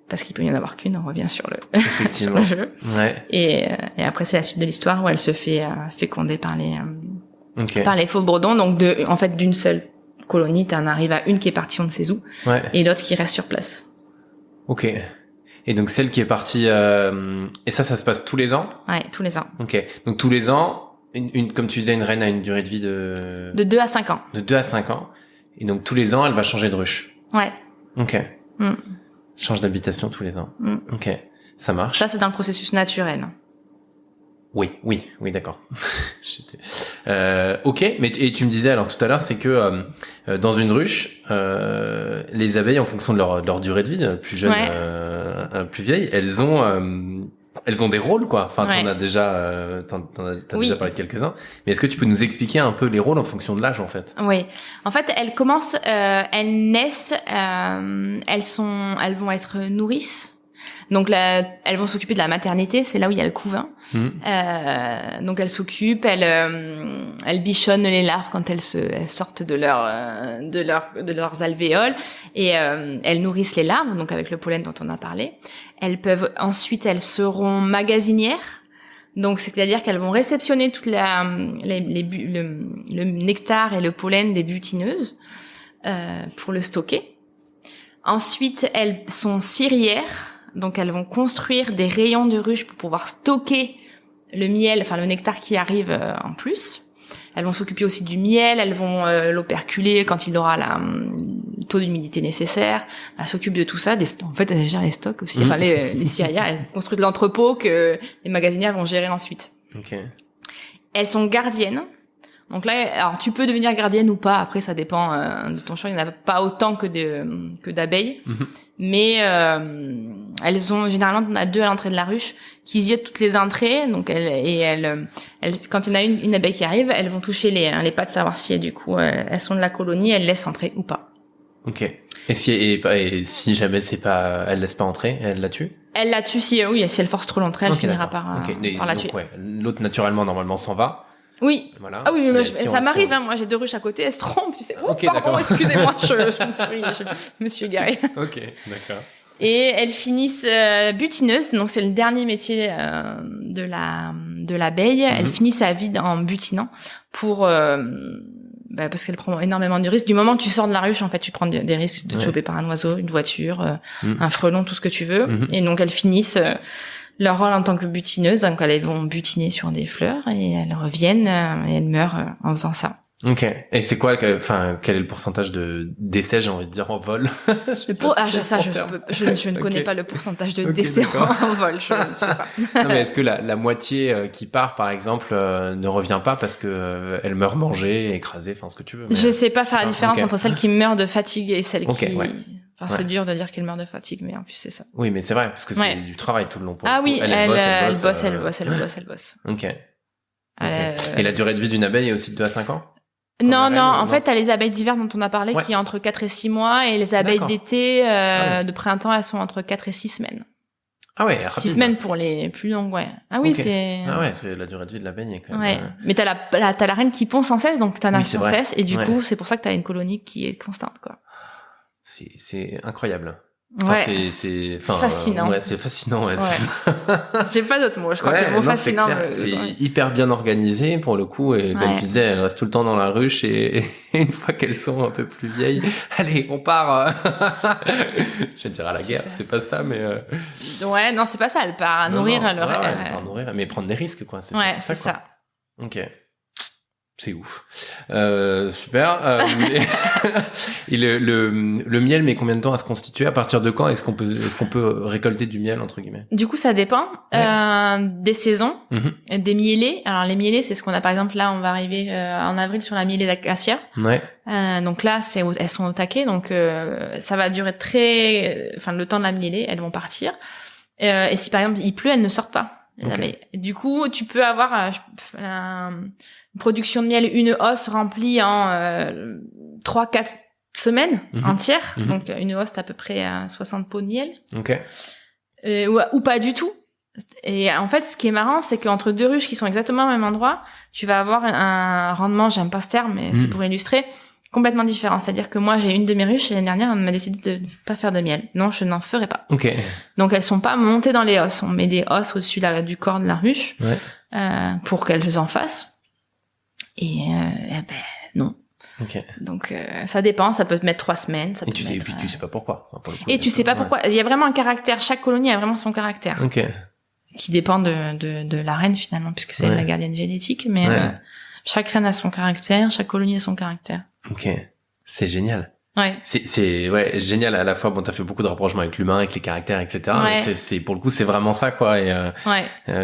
Parce qu'il peut y en avoir qu'une. On revient sur Effectivement. sur le jeu. Ouais. Et après, c'est la suite de l'histoire où elle se fait féconder par les faux Bredons. Donc en fait, d'une seule colonie, t'en arrives à une qui est partie on ne sait où, et l'autre qui reste sur place. Ok. Et donc celle qui est partie, et ça se passe tous les ans? Ouais, tous les ans. Ok. Donc tous les ans, comme tu disais, une reine a une durée de vie de 2 à 5 ans. De 2 à 5 ans. Et donc tous les ans, elle va changer de ruche. Ouais. Ok. Change d'habitation tous les ans. Ok. Ça marche. Ça, c'est dans le processus naturel. Oui, d'accord. Ok, mais et tu me disais alors tout à l'heure, c'est que dans une ruche, les abeilles, en fonction de leur durée de vie, plus jeune, plus vieille, elles ont des rôles, quoi. Enfin, t'en as déjà, t'as déjà parlé de quelques-uns. Mais est-ce que tu peux nous expliquer un peu les rôles en fonction de l'âge, en fait? Oui. En fait, elles commencent, elles naissent, elles vont être nourrices. Donc là, elles vont s'occuper de la maternité, c'est là où il y a le couvain. Donc elles s'occupent, elles bichonnent les larves quand elles sortent de leurs alvéoles, et elles nourrissent les larves, donc avec le pollen dont on a parlé. Ensuite elles seront magasinières. Donc c'est-à-dire qu'elles vont réceptionner toute le nectar et le pollen des butineuses pour le stocker. Ensuite, elles sont cirières. Donc elles vont construire des rayons de ruche pour pouvoir stocker le miel, enfin le nectar qui arrive en plus. Elles vont s'occuper aussi du miel, elles vont l'operculer quand il aura le taux d'humidité nécessaire. Elles s'occupent de tout ça. En fait, elles gèrent les stocks aussi. Enfin, les cirières, elles construisent l'entrepôt que les magasinières vont gérer ensuite. Okay. Elles sont gardiennes. Donc là, alors tu peux devenir gardienne ou pas. Après, ça dépend de ton choix. Il n'y en a pas autant que d'abeilles. Mais elles ont généralement, on a 2 à l'entrée de la ruche qui ziotent toutes les entrées. Donc elles, quand il y en a une abeille qui arrive, elles vont toucher les pattes, savoir si du coup elles sont de la colonie, elles laissent entrer ou pas. Ok. Et si jamais elle laisse pas entrer, elle la tue? Elle la tue si elle force trop l'entrée, elle finira par la tuer. Ouais. L'autre naturellement normalement s'en va. Oui. Voilà. Ah oui, ça m'arrive, hein. Moi, j'ai 2 ruches à côté, elles se trompent, tu sais. Oh, okay, pardon, excusez-moi, je me suis égarée. Ok, d'accord. Et elles finissent butineuses, donc c'est le dernier métier de l'abeille. Elle finit sa vie en butinant parce qu'elle prend énormément de risques. Du moment que tu sors de la ruche, en fait, tu prends des risques de te choper par un oiseau, une voiture, un frelon, tout ce que tu veux. Et donc elles finissent leur rôle en tant que butineuse, donc elles vont butiner sur des fleurs et elles reviennent et elles meurent en faisant ça. Ok. Et c'est quoi, quel est le pourcentage d'essais, j'ai envie de dire, en vol? Je ne connais pas le pourcentage de décès en vol, je ne sais pas. Non, mais est-ce que la moitié qui part, par exemple, ne revient pas parce que elle meurt mangée, écrasée, enfin ce que tu veux? Je sais pas faire la différence entre celle qui meurt de fatigue et celle qui... Ouais. Enfin, c'est dur de dire qu'elle meurt de fatigue, mais en plus, c'est ça. Oui, mais c'est vrai, parce que c'est du travail tout le long. Elle bosse. Ok. Et la durée de vie d'une abeille est aussi de 2 à 5 ans? Non, en fait, t'as les abeilles d'hiver dont on a parlé qui est entre 4 et 6 mois, et les abeilles d'été, de printemps, elles sont entre 4 et 6 semaines. Ah ouais, rapide. 6 semaines pour les plus longues, ouais. Ah oui, c'est... Ah ouais, c'est la durée de vie de l'abeille quand même. Ouais. Mais t'as la reine qui pond sans cesse, donc t'en as sans cesse, et du coup, c'est pour ça que t'as une colonie qui est constante, quoi. C'est incroyable. Enfin, c'est fascinant. C'est fascinant. Ouais. J'ai pas d'autres mots. Je crois que le mot fascinant. C'est hyper bien organisé pour le coup, et comme tu disais, elles restent tout le temps dans la ruche, et une fois qu'elles sont un peu plus vieilles, allez, on part. Je vais dire à la guerre, c'est pas ça, mais. Ouais, non, c'est pas ça. Elle part à nourrir. Elle part à nourrir, mais prendre des risques, quoi. C'est ça. Ok. C'est ouf. Super. Et le miel met combien de temps à se constituer? À partir de quand est-ce qu'on peut récolter du miel, entre guillemets? Du coup, ça dépend des saisons, des mielés. Alors les mielés, c'est ce qu'on a par exemple là, on va arriver en avril sur la mielée d'acacia. Ouais. Donc là, elles sont au taquet, donc ça va durer le temps de la mielée, elles vont partir. Et si par exemple il pleut, elles ne sortent pas. Okay. Du coup, tu peux avoir une production de miel, une hausse remplie en 3-4 semaines entières. Donc une hausse, c'est à peu près 60 pots de miel. Okay. Ou pas du tout. Et en fait, ce qui est marrant, c'est qu'entre deux ruches qui sont exactement au même endroit, tu vas avoir un rendement, j'aime pas ce terme, mais c'est pour illustrer, complètement différent. C'est-à-dire que moi, j'ai une de mes ruches, et l'année dernière, elle m'a décidé de ne pas faire de miel. Non, je n'en ferai pas. Ok. Donc, elles sont pas montées dans les os. On met des os au-dessus du corps de la ruche, pour qu'elles en fassent. Et non. Okay. Donc ça dépend, ça peut te mettre 3 semaines. Ça et peut tu sais pas pourquoi. Enfin, pour le coup, et tu sais pas pourquoi. Il y a vraiment un caractère. Chaque colonie a vraiment son caractère. Ok. Qui dépend de la reine finalement, puisque c'est la gardienne génétique. Mais chaque reine a son caractère, chaque colonie a son caractère. Ok. C'est génial. Ouais. C'est génial à la fois. Bon, t'as fait beaucoup de rapprochements avec l'humain, avec les caractères, etc. Ouais. C'est pour le coup, c'est vraiment ça, quoi. Et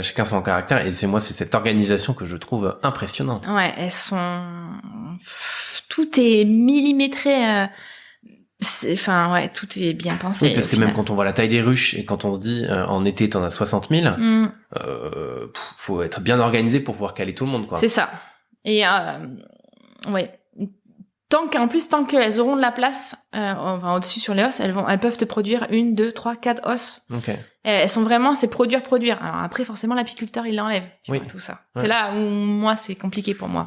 chacun son caractère. Et c'est cette organisation que je trouve impressionnante. Ouais, elles sont. Tout est millimétré. Tout est bien pensé. Oui, parce que même quand on voit la taille des ruches et quand on se dit en été t'en as 60 000, faut être bien organisé pour pouvoir caler tout le monde, quoi. C'est ça. Et tant qu'elles auront de la place au-dessus sur les os, elles peuvent te produire 1, 2, 3, 4 os. Okay. Elles sont vraiment, c'est produire. Alors après, forcément, l'apiculteur, il l'enlève, tu vois, tout ça. Ouais. C'est là où moi, c'est compliqué pour moi.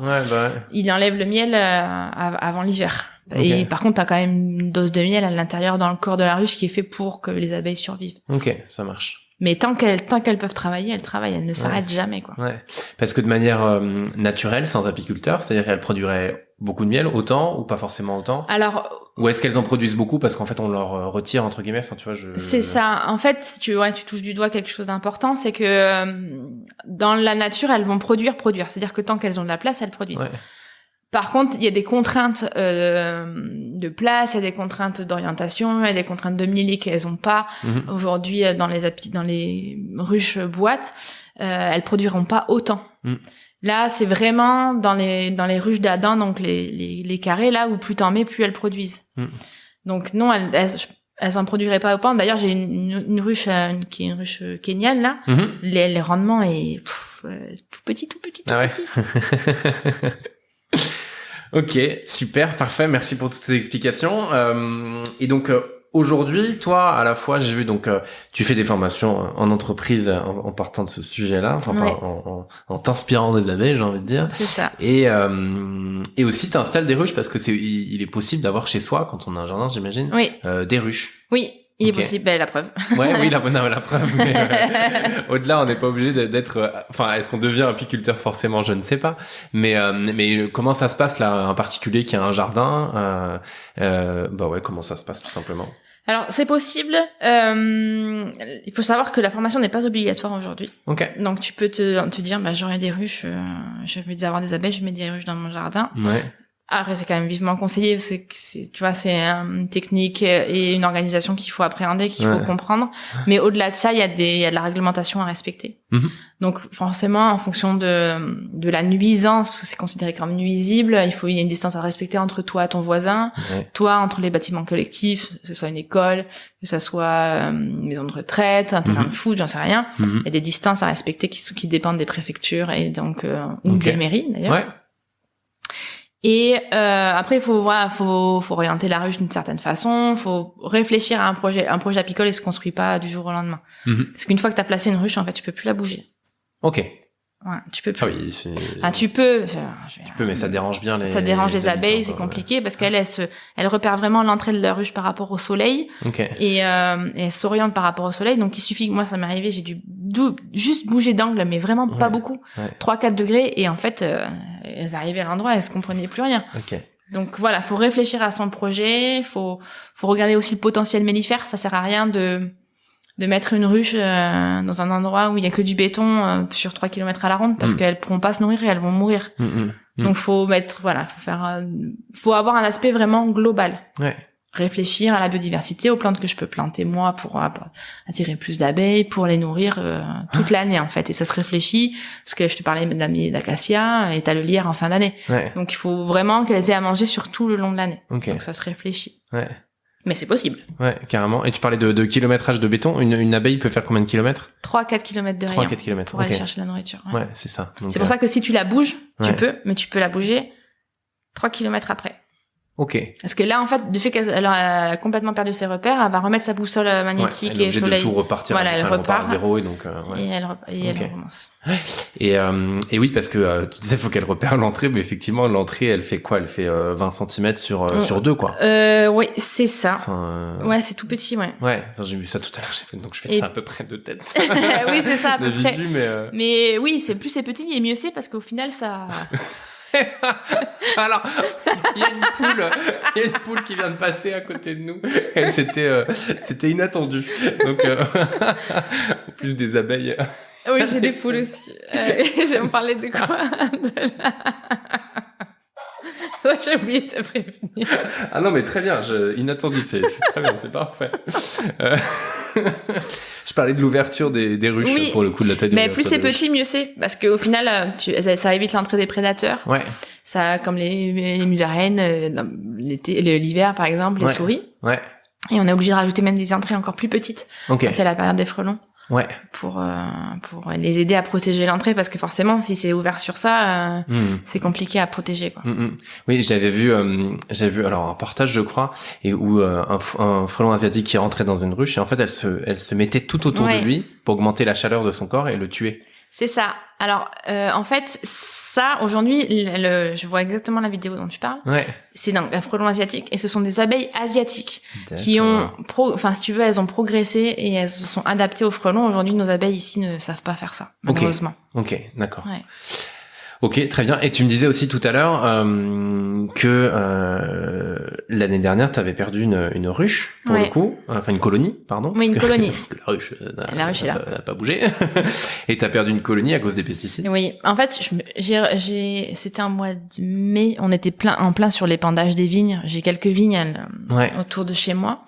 Il enlève le miel avant l'hiver. Okay. Et par contre, t'as quand même une dose de miel à l'intérieur dans le corps de la ruche qui est fait pour que les abeilles survivent. Ok, ça marche. Mais tant qu'elles peuvent travailler, elles travaillent, elles ne s'arrêtent jamais, quoi. Ouais. Parce que de manière naturelle, sans apiculteur, c'est-à-dire qu'elles produiraient beaucoup de miel, autant ou pas forcément autant. Alors, ou est-ce qu'elles en produisent beaucoup parce qu'en fait on leur retire entre guillemets, enfin tu vois, C'est ça. En fait, tu touches du doigt quelque chose d'important, c'est que dans la nature, elles vont produire. C'est-à-dire que tant qu'elles ont de la place, elles produisent. Ouais. Par contre, il y a des contraintes de place, il y a des contraintes d'orientation, il y a des contraintes de miel qu'elles ont pas. Aujourd'hui, dans les ruches boîtes, elles produiront pas autant. Là, c'est vraiment dans les ruches d'Adam, donc les carrés là où plus t'en mets, plus elles produisent. Donc non, elles en produiraient pas autant. D'ailleurs, j'ai une ruche qui est une ruche kenyane là. Les rendements est tout petit. Ok, super, parfait, merci pour toutes ces explications. Et donc aujourd'hui, toi, à la fois, j'ai vu donc tu fais des formations en entreprise en partant de ce sujet-là, enfin en t'inspirant des abeilles, j'ai envie de dire. C'est ça. Et aussi t'installes des ruches parce que il est possible d'avoir chez soi, quand on a un jardin, j'imagine, des ruches. Oui. Il est possible, la preuve. Oui, la preuve. Mais au-delà, on n'est pas obligé d'être. Enfin, est-ce qu'on devient apiculteur forcément? Je ne sais pas. Mais comment ça se passe là, un particulier qui a un jardin comment ça se passe tout simplement? Alors, c'est possible. Il faut savoir que la formation n'est pas obligatoire aujourd'hui. Okay. Donc, tu peux te dire, j'aurai des ruches, je veux avoir des abeilles, je mets des ruches dans mon jardin. Ouais. Après, c'est quand même vivement conseillé, c'est une technique et une organisation qu'il faut appréhender, qu'il faut comprendre. Mais au-delà de ça, il y a de la réglementation à respecter. Donc, forcément, en fonction de la nuisance, parce que c'est considéré comme nuisible, il y a une distance à respecter entre toi et ton voisin, toi, entre les bâtiments collectifs, que ce soit une école, que ce soit une maison de retraite, un terrain de foot, j'en sais rien. Il y a des distances à respecter qui dépendent des préfectures et donc, ou des mairies, d'ailleurs. Ouais. Et après, il faut orienter la ruche d'une certaine façon. Faut réfléchir à un projet. Un projet apicole, il se construit pas du jour au lendemain. Parce qu'une fois que t'as placé une ruche, en fait, tu peux plus la bouger. Ok. Ouais, tu peux plus. Ah oui, c'est. Ah, tu peux, mais ça dérange bien les. Ça dérange les abeilles, c'est compliqué parce qu'elles repèrent vraiment l'entrée de la ruche par rapport au soleil. Okay. Et elles s'orientent par rapport au soleil. Donc, il suffit que moi, ça m'est arrivé, j'ai dû juste bouger d'angle, mais vraiment pas beaucoup. 3-4 degrés. Et en fait, elles arrivaient à l'endroit, elles se comprenaient plus rien. Okay. Donc voilà, faut réfléchir à son projet, faut regarder aussi le potentiel mellifère. Ça sert à rien de mettre une ruche dans un endroit où il y a que du béton sur 3 km à la ronde parce qu'elles pourront pas se nourrir et elles vont mourir. Donc faut avoir un aspect vraiment global. Ouais. Réfléchir à la biodiversité, aux plantes que je peux planter moi pour attirer plus d'abeilles, pour les nourrir toute l'année en fait. Et ça se réfléchit, parce que je te parlais d'amis d'acacia et t'as le lierre en fin d'année. Ouais. Donc il faut vraiment qu'elles aient à manger sur tout le long de l'année. Okay. Donc ça se réfléchit. Ouais. Mais c'est possible. Ouais, carrément. Et tu parlais de kilométrage de béton. Une abeille peut faire combien de kilomètres? 3-4 kilomètres de rayon. 3-4 kilomètres. Pour aller chercher la nourriture. Ouais, c'est ça. Donc, c'est pour ça que si tu la bouges, tu peux, mais tu peux la bouger 3 kilomètres après. Ok. Parce que là, en fait, du fait qu'elle a complètement perdu ses repères, elle va remettre sa boussole magnétique et soleil. De tout repartir. Voilà, elle repart à zéro et donc. Et elle recommence. Et oui, parce que tu disais, faut qu'elle repère l'entrée, mais effectivement, l'entrée, elle fait quoi? Elle fait 20 cm sur 2, quoi. Oui, c'est ça. Ouais, c'est tout petit, ouais. Ouais, j'ai vu ça tout à l'heure, donc je fais ça à peu près de tête. Oui, c'est ça, à peu près. Visu, mais oui, plus c'est petit et mieux c'est, parce qu'au final, ça... Alors, il y a une poule qui vient de passer à côté de nous. Et c'était inattendu. Donc, en plus des abeilles. Oui, j'ai des poules aussi. Je vais me parler de quoi? Ça, j'ai oublié de te prévenir. Ah non, mais très bien. Inattendu, c'est très bien, c'est parfait. Je parlais de l'ouverture des ruches, oui, pour le coup de la taille de mais plus c'est petit, mieux c'est. Parce qu'au final, ça évite l'entrée des prédateurs. Ouais. Ça, comme les musaraignes, l'hiver, par exemple, les souris. Ouais. Et on est obligé de rajouter même des entrées encore plus petites. Okay. Quand il y a la période des frelons. Ouais. Pour les aider à protéger l'entrée, parce que forcément, si c'est ouvert sur ça, c'est compliqué à protéger, quoi. Oui, j'avais vu alors un partage, je crois, et où un frelon asiatique qui rentrait dans une ruche, et en fait elle se mettait tout autour de lui pour augmenter la chaleur de son corps et le tuer. C'est ça. Alors en fait, ça aujourd'hui, je vois exactement la vidéo dont tu parles. Ouais. C'est un frelon asiatique, et ce sont des abeilles asiatiques qui ont, si tu veux, elles ont progressé et elles se sont adaptées aux frelons. Aujourd'hui, nos abeilles ici ne savent pas faire ça, malheureusement. Ok, d'accord. Ouais. Ok, très bien. Et tu me disais aussi tout à l'heure que l'année dernière, tu avais perdu une ruche, pour le coup. Enfin, une colonie, pardon. Oui, une colonie. Parce que la ruche est là. n'a pas bougé. Et tu as perdu une colonie à cause des pesticides. Oui, en fait, c'était un mois de mai. On était en plein sur l'épandage des vignes. J'ai quelques vignes autour de chez moi.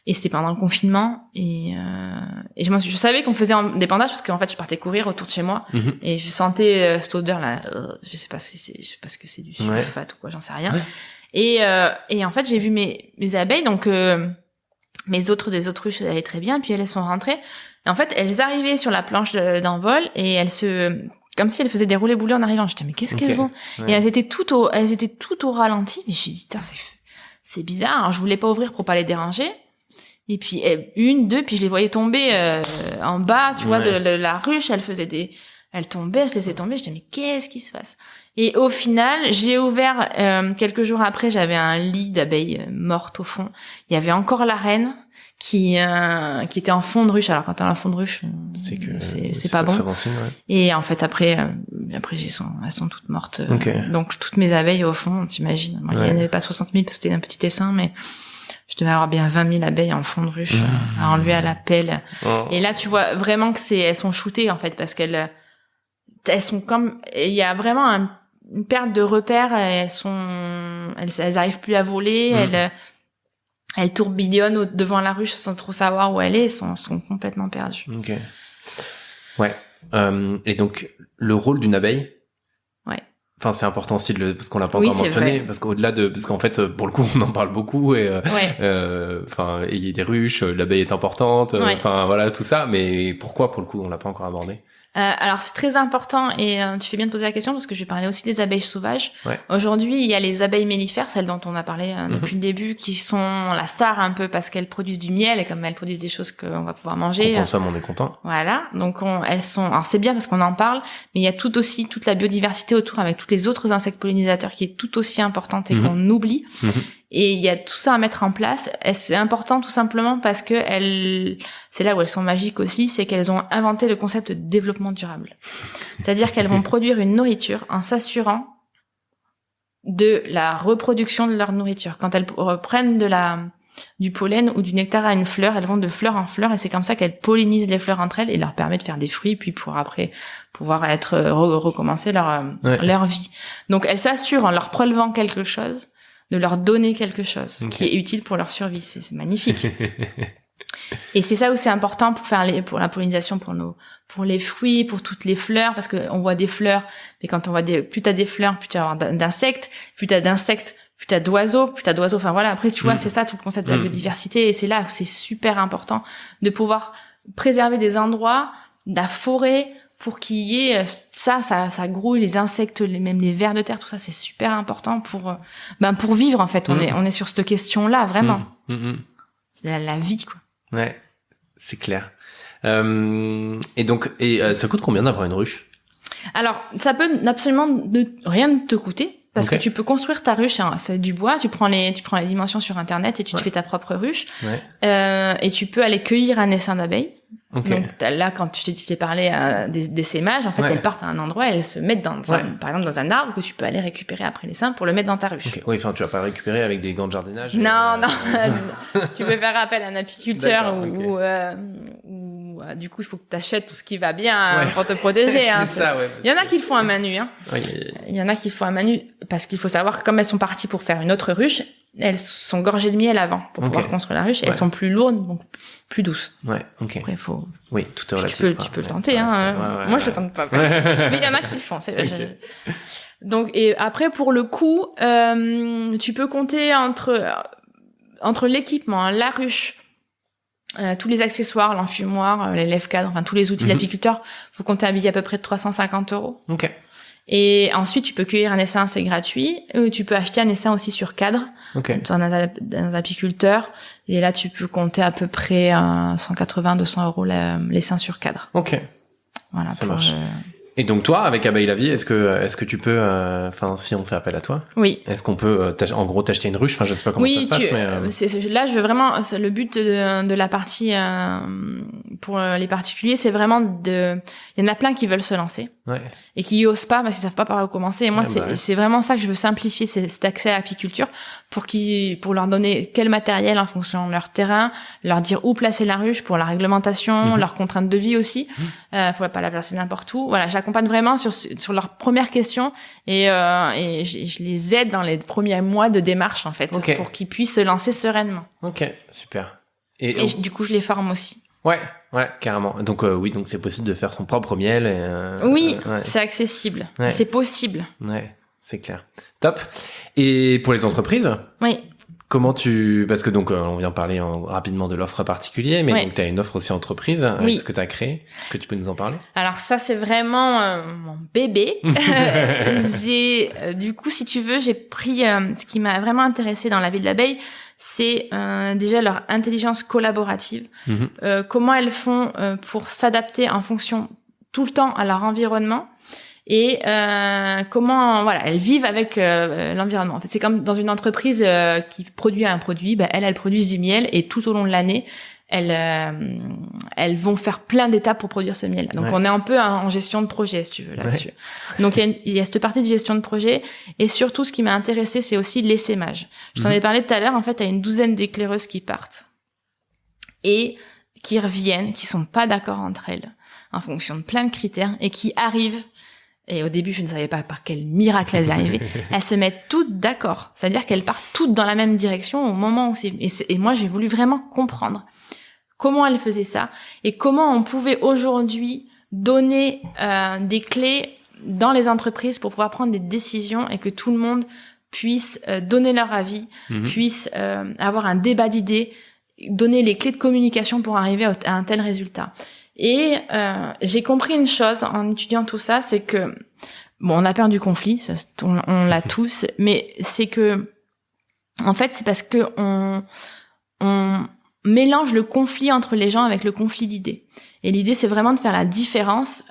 Et c'était pendant le confinement, et je savais qu'on faisait des pendages, parce qu'en fait je partais courir autour de chez moi, et je sentais cette odeur là, je sais pas que c'est du sulfate ou quoi, j'en sais rien. Et en fait j'ai vu mes abeilles, donc des autres ruches allaient très bien, puis elles sont rentrées, et en fait elles arrivaient sur la planche d'envol, et comme si elles faisaient des roulés boulets en arrivant. Je disais, mais qu'est-ce qu'elles ont? Et elles étaient toutes au ralenti, mais j'ai dit, c'est bizarre. Alors je voulais pas ouvrir pour pas les déranger. Et puis une, deux, puis je les voyais tomber en bas, tu vois, de la ruche. Elles tombaient, elles se laissaient tomber. Je disais, mais qu'est-ce qui se passe? Et au final, j'ai ouvert quelques jours après, j'avais un lit d'abeilles mortes au fond. Il y avait encore la reine qui était en fond de ruche. Alors quand t'es en fond de ruche, c'est pas bon. Très bon signe, ouais. Et en fait après elles sont toutes mortes. Donc toutes mes abeilles au fond, t'imagines. Moi, il n'y en avait pas 60 000 parce que c'était un petit essaim, mais je devais avoir bien 20 000 abeilles en fond de ruche à enlever à la pelle. Et là, tu vois vraiment que elles sont shootées, en fait, parce qu'elles sont comme, il y a vraiment une perte de repères. Elles arrivent plus à voler. Elles tourbillonnent devant la ruche sans trop savoir où elle est. Elles sont complètement perdues. Ok. Ouais. Et donc, le rôle d'une abeille. Enfin, c'est important aussi parce qu'on l'a pas encore mentionné, parce parce qu'en fait, pour le coup, on en parle beaucoup, et il y a des ruches, l'abeille est importante, voilà, tout ça, mais pourquoi, pour le coup, on l'a pas encore abordé? Alors c'est très important, et tu fais bien de poser la question, parce que je vais parler aussi des abeilles sauvages. Aujourd'hui, il y a les abeilles mellifères, celles dont on a parlé depuis le début, qui sont la star un peu parce qu'elles produisent du miel, et comme elles produisent des choses qu'on va pouvoir manger, on consomme, on est content. Voilà, donc alors c'est bien parce qu'on en parle, mais il y a toute la biodiversité autour, avec tous les autres insectes pollinisateurs, qui est tout aussi importante et qu'on oublie. Et il y a tout ça à mettre en place. Et c'est important tout simplement parce que c'est là où elles sont magiques aussi, c'est qu'elles ont inventé le concept de développement durable. C'est-à-dire qu'elles vont produire une nourriture en s'assurant de la reproduction de leur nourriture. Quand elles reprennent du pollen ou du nectar à une fleur, elles vont de fleur en fleur, et c'est comme ça qu'elles pollinisent les fleurs entre elles et leur permet de faire des fruits, puis pour après pouvoir recommencer leur vie. Donc elles s'assurent en leur prélevant quelque chose, de leur donner quelque chose qui est utile pour leur survie. C'est magnifique. Et c'est ça où c'est important pour la pollinisation, pour les fruits, pour toutes les fleurs, parce que on voit des fleurs, mais quand on voit plus t'as des fleurs, plus tu vas avoir d'insectes, plus t'as d'insectes, plus t'as d'oiseaux, enfin voilà, après tu vois, c'est ça tout le concept de la biodiversité, et c'est là où c'est super important de pouvoir préserver des endroits, de la forêt, pour qu'il y ait ça grouille, les insectes, même les vers de terre, tout ça, c'est super important pour vivre, en fait. On est sur cette question-là, vraiment. C'est la vie, quoi. Ouais, c'est clair. Et donc, ça coûte combien d'avoir une ruche? Alors, ça peut absolument rien te coûter. Parce que tu peux construire ta ruche, c'est du bois, tu prends les dimensions sur internet et tu te fais ta propre ruche. Et tu peux aller cueillir un essaim d'abeilles. Donc là, quand je t'ai parlé des sémages, en fait, elles partent à un endroit, elles se mettent par exemple dans un arbre que tu peux aller récupérer après l'essaim pour le mettre dans ta ruche. Oui, enfin, tu vas pas le récupérer avec des gants de jardinage. Non. Tu peux faire appel à un apiculteur ou du coup, il faut que tu achètes tout ce qui va bien pour te protéger. Il y en a qui le font à main nue. Il y en a qui le font à main nue parce qu'il faut savoir que comme elles sont parties pour faire une autre ruche, elles sont gorgées de miel avant pour pouvoir construire la ruche. Elles sont plus lourdes, donc plus douces. Après, faut... Oui, tout est relatif. Tu peux le tenter. Moi, je le tente pas. Mais il y en a qui le font. Donc, et après, pour le coût, tu peux compter entre l'équipement, la ruche, tous les accessoires, l'enfumoir, les lève-cadres, enfin tous les outils d'apiculteur, faut compter un billet à peu près de 350 €. Et ensuite, tu peux cueillir un essaim, c'est gratuit. Tu peux acheter un essaim aussi sur cadre, dans un apiculteur. Et là, tu peux compter à peu près 180-200 € l'essaim sur cadre. Voilà. Ça marche. Et donc toi, avec Abeille la Vie, est-ce que tu peux, si on fait appel à toi, est-ce qu'on peut, en gros, t'acheter une ruche? Enfin, je sais pas comment ça se passe, mais là, je veux vraiment, le but de la partie pour les particuliers, c'est vraiment il y en a plein qui veulent se lancer et qui osent pas parce qu'ils savent pas par où commencer. Et moi, c'est vraiment ça que je veux simplifier, c'est cet accès à l'apiculture pour leur donner quel matériel en fonction de leur terrain, leur dire où placer la ruche pour la réglementation, leurs contraintes de vie aussi. Faut pas la placer n'importe où. Voilà, j'accompagne vraiment sur leurs premières questions et je les aide dans les premiers mois de démarche en fait pour qu'ils puissent se lancer sereinement. Super. Et du coup, je les forme aussi. Ouais, carrément. Donc donc c'est possible de faire son propre miel. C'est accessible. C'est possible. Ouais, c'est clair. Top. Et pour les entreprises? Comment parce que donc on vient parler rapidement de l'offre particulière, mais donc tu as une offre aussi entreprise avec ce que tu as créé. Est-ce que tu peux nous en parler? Alors ça c'est vraiment mon bébé. Du coup, si tu veux, j'ai pris ce qui m'a vraiment intéressé dans la vie de l'abeille, c'est déjà leur intelligence collaborative. Comment elles font pour s'adapter en fonction tout le temps à leur environnement. Et comment elles vivent avec l'environnement. En fait, c'est comme dans une entreprise qui produit un produit, elles produisent du miel et tout au long de l'année, elles vont faire plein d'étapes pour produire ce miel. Donc on est un peu en gestion de projet, si tu veux, là-dessus. Donc il y a cette partie de gestion de projet et surtout ce qui m'a intéressé, c'est aussi l'essaimage. Je t'en ai parlé tout à l'heure, en fait, il y a une douzaine d'éclaireuses qui partent et qui reviennent, qui sont pas d'accord entre elles en fonction de plein de critères et qui arrivent. Et au début, je ne savais pas par quel miracle elles y arrivaient. Elles se mettent toutes d'accord. C'est-à-dire qu'elles partent toutes dans la même direction au moment où et moi, j'ai voulu vraiment comprendre comment elles faisaient ça et comment on pouvait aujourd'hui donner des clés dans les entreprises pour pouvoir prendre des décisions et que tout le monde puisse donner leur avis, puisse avoir un débat d'idées, donner les clés de communication pour arriver à un tel résultat. Et j'ai compris une chose en étudiant tout ça, c'est que on a peur du conflit, ça, on l'a tous, mais c'est que en fait c'est parce que on mélange le conflit entre les gens avec le conflit d'idées. Et l'idée c'est vraiment de faire la différence.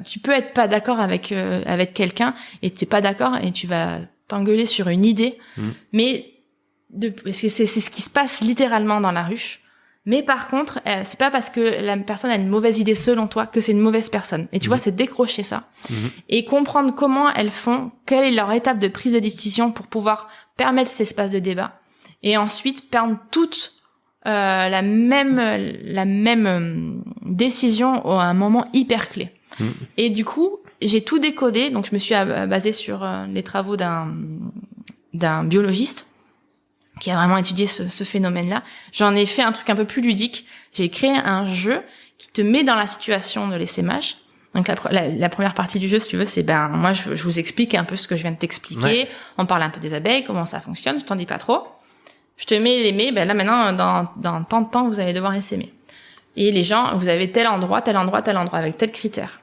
Tu peux être pas d'accord avec quelqu'un et tu es pas d'accord et tu vas t'engueuler sur une idée, mais parce que c'est ce qui se passe littéralement dans la ruche. Mais par contre, c'est pas parce que la personne a une mauvaise idée selon toi que c'est une mauvaise personne. Et tu vois, c'est décrocher ça. Et comprendre comment elles font, quelle est leur étape de prise de décision pour pouvoir permettre cet espace de débat. Et ensuite, prendre toutes la même décision à un moment hyper clé. Et du coup, j'ai tout décodé. Donc, je me suis basée sur les travaux d'un biologiste qui a vraiment étudié ce phénomène-là. J'en ai fait un truc un peu plus ludique. J'ai créé un jeu qui te met dans la situation de l'essaimage. Donc la première partie du jeu, si tu veux, c'est moi je vous explique un peu ce que je viens de t'expliquer. On parle un peu des abeilles, comment ça fonctionne. Je t'en dis pas trop. Je te mets là maintenant dans tant de temps vous allez devoir essaimer. Et les gens, vous avez tel endroit avec tel critère.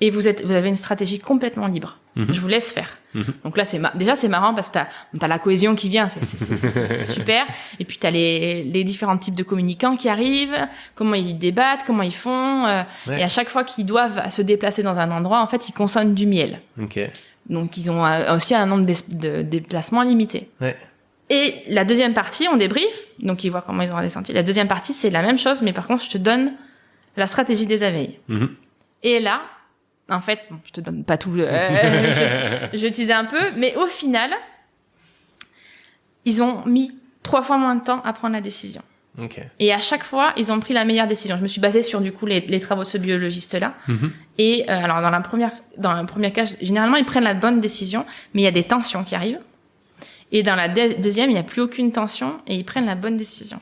et vous avez une stratégie complètement libre. Je vous laisse faire. Donc là, déjà, c'est marrant parce que t'as la cohésion qui vient, c'est super. Et puis, t'as les différents types de communicants qui arrivent, comment ils débattent, comment ils font. Et à chaque fois qu'ils doivent se déplacer dans un endroit, en fait, ils consomment du miel. Donc, ils ont aussi un nombre de déplacements limité. Et la deuxième partie, on débrief. Donc, ils voient comment ils ont redescendu. La deuxième partie, c'est la même chose, mais par contre, je te donne la stratégie des abeilles. Et là, en fait, bon, je te donne pas tout, je utilisais un peu, mais au final, ils ont mis 3 fois moins de temps à prendre la décision. Et à chaque fois, ils ont pris la meilleure décision. Je me suis basée sur, du coup, les travaux de ce biologiste-là. Et alors, dans la première cas, généralement, ils prennent la bonne décision, mais il y a des tensions qui arrivent. Et dans la deuxième, il n'y a plus aucune tension et ils prennent la bonne décision.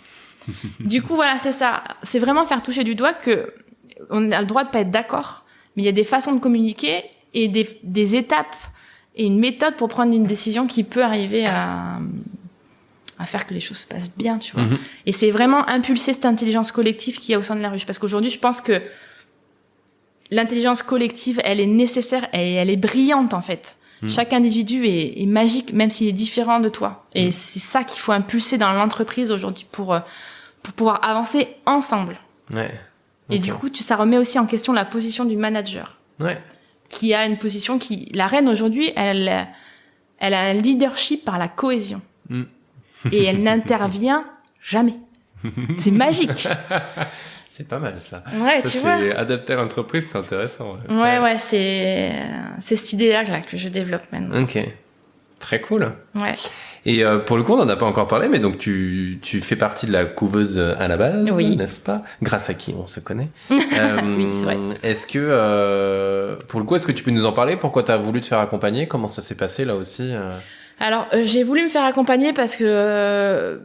Du coup, voilà, c'est ça. C'est vraiment faire toucher du doigt que on a le droit de pas être d'accord, mais il y a des façons de communiquer et des étapes et une méthode pour prendre une décision qui peut arriver à faire que les choses se passent bien, tu vois. Et c'est vraiment impulser cette intelligence collective qu'il y a au sein de la ruche. Parce qu'aujourd'hui, je pense que l'intelligence collective, elle est nécessaire et elle est brillante, en fait. Chaque individu est magique, même s'il est différent de toi. Et c'est ça qu'il faut impulser dans l'entreprise aujourd'hui pour pouvoir avancer ensemble. Et du coup, ça remet aussi en question la position du manager. Qui a une position la reine aujourd'hui, elle a un leadership par la cohésion. Et elle n'intervient jamais. C'est magique. C'est pas mal, ça. Ouais, ça, tu vois. Adapter à l'entreprise, c'est intéressant. Ouais, c'est cette idée-là que je développe maintenant. Ok. Très cool. Ouais. Et pour le coup, on n'en a pas encore parlé, mais donc tu fais partie de la couveuse à la base, n'est-ce pas? Grâce à qui on se connaît. Oui, c'est vrai. Est-ce que, pour le coup, est-ce que tu peux nous en parler? Pourquoi tu as voulu te faire accompagner? Comment ça s'est passé là aussi? Alors, j'ai voulu me faire accompagner parce que...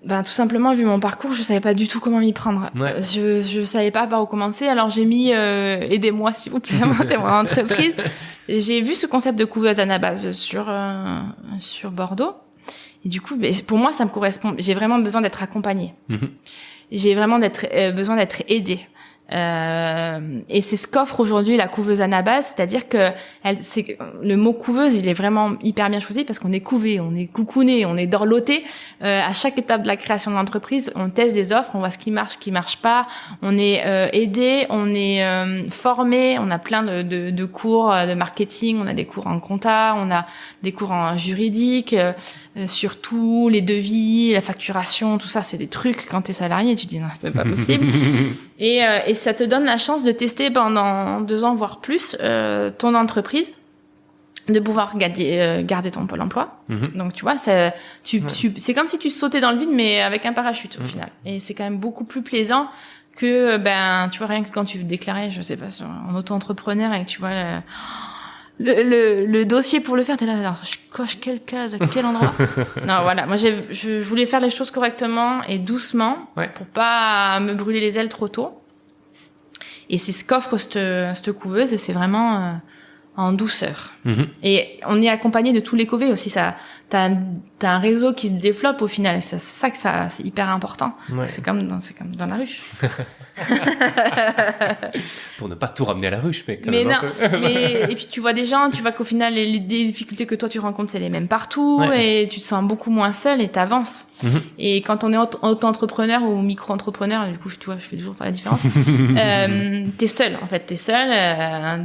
tout simplement, vu mon parcours, je savais pas du tout comment m'y prendre. Je savais pas par où commencer. Alors, j'ai mis aidez-moi, s'il vous plaît, à monter mon entreprise. J'ai vu ce concept de couveuse anabase sur Bordeaux. Et du coup, pour moi, ça me correspond. J'ai vraiment besoin d'être accompagnée. J'ai vraiment besoin d'être aidée. Et c'est ce qu'offre aujourd'hui la couveuse anabase, c'est-à-dire que le mot couveuse, il est vraiment hyper bien choisi parce qu'on est couvé, on est coucouné, on est dorloté. À chaque étape de la création de l'entreprise, on teste des offres, on voit ce qui marche pas. On est aidé, on est formé, on a plein de cours de marketing, on a des cours en compta, on a des cours en juridique, surtout les devis, la facturation, tout ça, c'est des trucs quand t'es salarié, tu te dis non, c'est pas possible. Et ça te donne la chance de tester pendant 2 ans, voire plus, ton entreprise, de pouvoir garder ton pôle emploi. Donc, tu vois, c'est comme si tu sautais dans le vide, mais avec un parachute, au final. Et c'est quand même beaucoup plus plaisant que, tu vois, rien que quand tu déclarais, je sais pas, en auto-entrepreneur et que tu vois le dossier pour le faire, t'es là, alors, je coche quelle case, à quel endroit? Non, voilà. Moi, je voulais faire les choses correctement et doucement pour pas me brûler les ailes trop tôt. Et c'est ce qu'offre cette couveuse, c'est vraiment en douceur. Et on est accompagné de tous les covés aussi. T'as un réseau qui se développe au final. C'est ça que c'est hyper important. C'est comme dans la ruche. Pour ne pas tout ramener à la ruche, mais quand mais même non, et puis tu vois des gens, tu vois qu'au final les difficultés que toi tu rencontres c'est les mêmes partout et tu te sens beaucoup moins seul et t'avances. Et quand on est auto-entrepreneur ou micro-entrepreneur, du coup tu vois je fais toujours pas la différence. T'es seul en fait,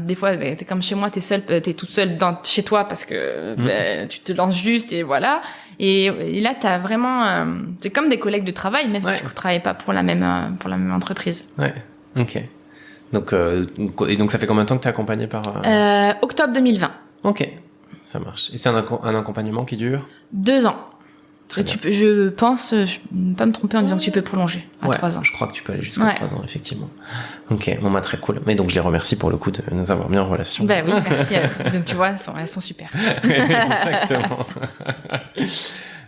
des fois t'es comme chez moi, t'es toute seule chez toi parce que tu te lances juste et voilà. Et là, t'as vraiment, c'est comme des collègues de travail, même si tu travailles pas pour la même entreprise. Ouais. Ok. Donc, et donc ça fait combien de temps que t'es accompagné par octobre 2020. Ok, ça marche. Et c'est un accompagnement qui dure 2 ans. Je pense, ne pas me tromper en disant que tu peux prolonger à 3 ans. Je crois que tu peux aller jusqu'à 3 ans, effectivement. Ok, bon, très cool. Mais donc, je les remercie pour le coup de nous avoir mis en relation. Oui, merci à vous. Donc, tu vois, elles sont super. Exactement.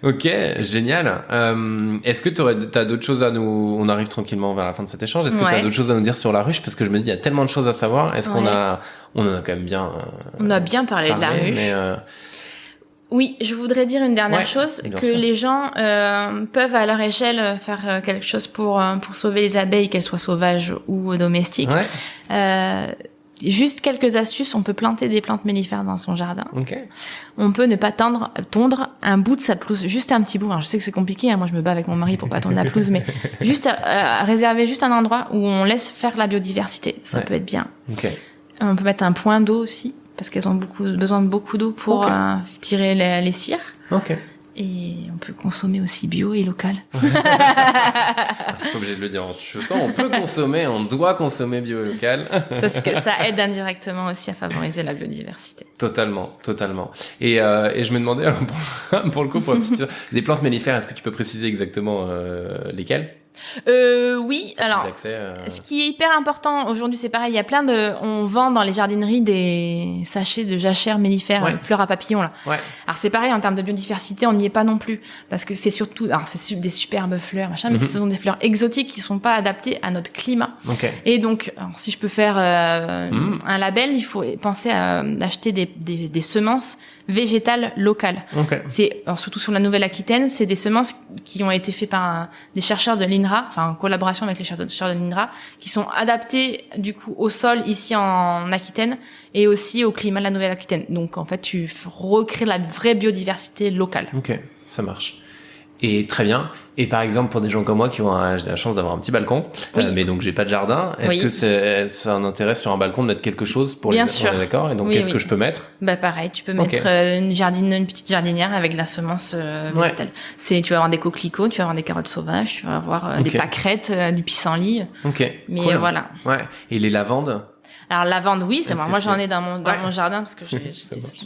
Ok, génial. Est-ce que t'as d'autres choses à nous... On arrive tranquillement vers la fin de cet échange. Est-ce que t'as d'autres choses à nous dire sur la ruche? Parce que je me dis, il y a tellement de choses à savoir. Est-ce qu'on en a quand même bien... on a bien parlé de la ruche. Mais oui, je voudrais dire une dernière chose, que les gens peuvent à leur échelle faire quelque chose pour sauver les abeilles, qu'elles soient sauvages ou domestiques. Juste quelques astuces, on peut planter des plantes mellifères dans son jardin. Okay. On peut ne pas tondre un bout de sa pelouse, juste un petit bout. Alors, je sais que c'est compliqué, hein, moi je me bats avec mon mari pour pas tondre la pelouse, mais juste réserver juste un endroit où on laisse faire la biodiversité, ça peut être bien. Okay. On peut mettre un point d'eau aussi, parce qu'elles ont besoin de beaucoup d'eau pour tirer les cires. Ok. Et on peut consommer aussi bio et local. T'es pas obligé de le dire en chuchotant. On peut consommer, on doit consommer bio et local. Ça aide indirectement aussi à favoriser la biodiversité. Totalement. Et je me demandais, alors, pour le coup, des plantes mellifères, est-ce que tu peux préciser exactement lesquelles ? Oui, alors, ce qui est hyper important aujourd'hui, c'est pareil, on vend dans les jardineries des sachets de jachère mellifères, fleurs à papillons, là. Ouais. Alors, c'est pareil, en termes de biodiversité, on n'y est pas non plus. Parce que c'est surtout, alors, c'est des superbes fleurs, machin, mais ce sont des fleurs exotiques qui sont pas adaptées à notre climat. Okay. Et donc, alors, si je peux faire, un label, il faut penser à acheter des semences végétales locales. Okay. Alors, surtout sur la Nouvelle-Aquitaine, c'est des semences qui ont été faites par des chercheurs de l'INRA, enfin en collaboration avec les chercheurs de l'INRA, qui sont adaptés du coup au sol ici en Aquitaine et aussi au climat de la Nouvelle-Aquitaine. Donc en fait, tu recrées la vraie biodiversité locale. Ok, ça marche. Et très bien. Et par exemple, pour des gens comme moi qui ont la chance d'avoir un petit balcon, mais donc j'ai pas de jardin, est-ce que c'est un intérêt sur un balcon de mettre quelque chose pour Bien sûr. On est d'accord. Et donc qu'est-ce que je peux mettre ? Bah pareil, tu peux mettre une petite jardinière avec de la semence végétale. Tu vas avoir des coquelicots, tu vas avoir des carottes sauvages, tu vas avoir des pâquerettes, du pissenlit. Ok. Mais cool. Voilà. Ouais. Et les lavandes ? Alors lavande, oui, c'est moi j'en ai dans mon jardin parce que j'étais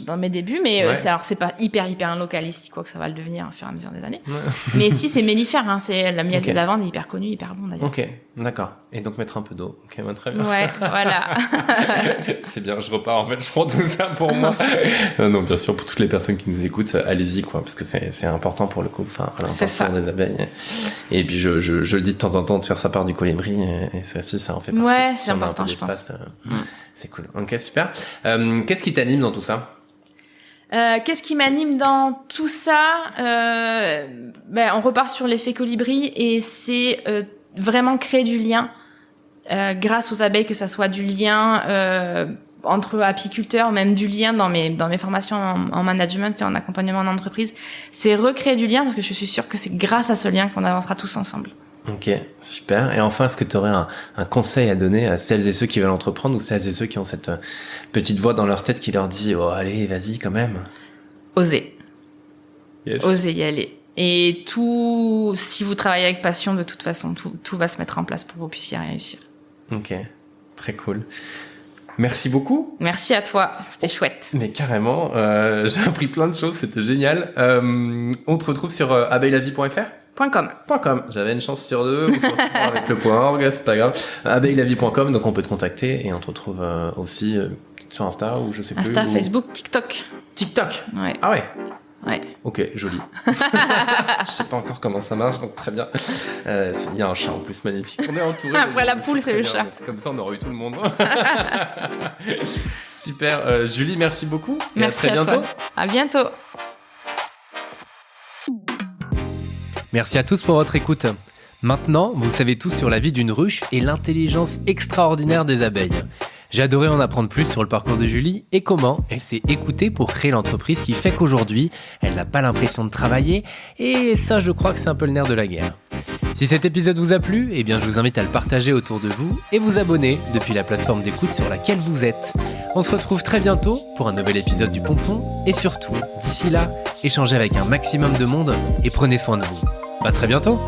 dans mes débuts, mais c'est pas hyper localiste, quoi que ça va le devenir au fur et à mesure des années. Mais si c'est mellifère, hein, c'est la miel de lavande est hyper connue, hyper bon d'ailleurs. Ok, d'accord. Et donc mettre un peu d'eau. Ok, très bien. Ouais, voilà. C'est bien, je repars en fait, je prends tout ça pour moi. Non, bien sûr, pour toutes les personnes qui nous écoutent, allez-y quoi, parce que c'est important pour le coup, enfin, l'importance des abeilles. Et puis je le dis de temps en temps de faire sa part du colibri, et ça aussi, ça en fait partie. Ouais, c'est important, je pense. C'est cool. Ok, super. Qu'est-ce qui t'anime dans tout ça ? Qu'est-ce qui m'anime dans tout ça ? On repart sur l'effet colibri et c'est vraiment créer du lien grâce aux abeilles, que ça soit du lien entre apiculteurs, même du lien dans mes formations en management et en accompagnement en entreprise. C'est recréer du lien parce que je suis sûre que c'est grâce à ce lien qu'on avancera tous ensemble. Ok, super. Et enfin, est-ce que tu aurais un conseil à donner à celles et ceux qui veulent entreprendre ou celles et ceux qui ont cette petite voix dans leur tête qui leur dit « Oh, allez, vas-y quand même ». Osez. Yes. Osez y aller. Et si vous travaillez avec passion, de toute façon, tout va se mettre en place pour que vous puissiez réussir. Ok, très cool. Merci beaucoup. Merci à toi, c'était chouette. Mais carrément, j'ai appris plein de choses, c'était génial. On te retrouve sur abeillavie.fr ? .com. J'avais une chance sur deux, avec le .org, c'est pas grave. abeillavie.com, donc on peut te contacter et on te retrouve aussi sur Insta ou je sais plus. Insta, Facebook, TikTok. TikTok. Ouais. Ah ouais. Ouais. Ok, joli. Je sais pas encore comment ça marche, donc très bien. Il y a un chat en plus magnifique. On est entouré. Après la poule, c'est le chat. C'est comme ça, on aurait eu tout le monde. Super. Julie, merci beaucoup. Merci et à très bientôt. À bientôt. Merci à tous pour votre écoute. Maintenant, vous savez tout sur la vie d'une ruche et l'intelligence extraordinaire des abeilles. J'ai adoré en apprendre plus sur le parcours de Julie et comment elle s'est écoutée pour créer l'entreprise qui fait qu'aujourd'hui, elle n'a pas l'impression de travailler et ça, je crois que c'est un peu le nerf de la guerre. Si cet épisode vous a plu, eh bien je vous invite à le partager autour de vous et vous abonner depuis la plateforme d'écoute sur laquelle vous êtes. On se retrouve très bientôt pour un nouvel épisode du Pompon et surtout, d'ici là, échangez avec un maximum de monde et prenez soin de vous. À très bientôt.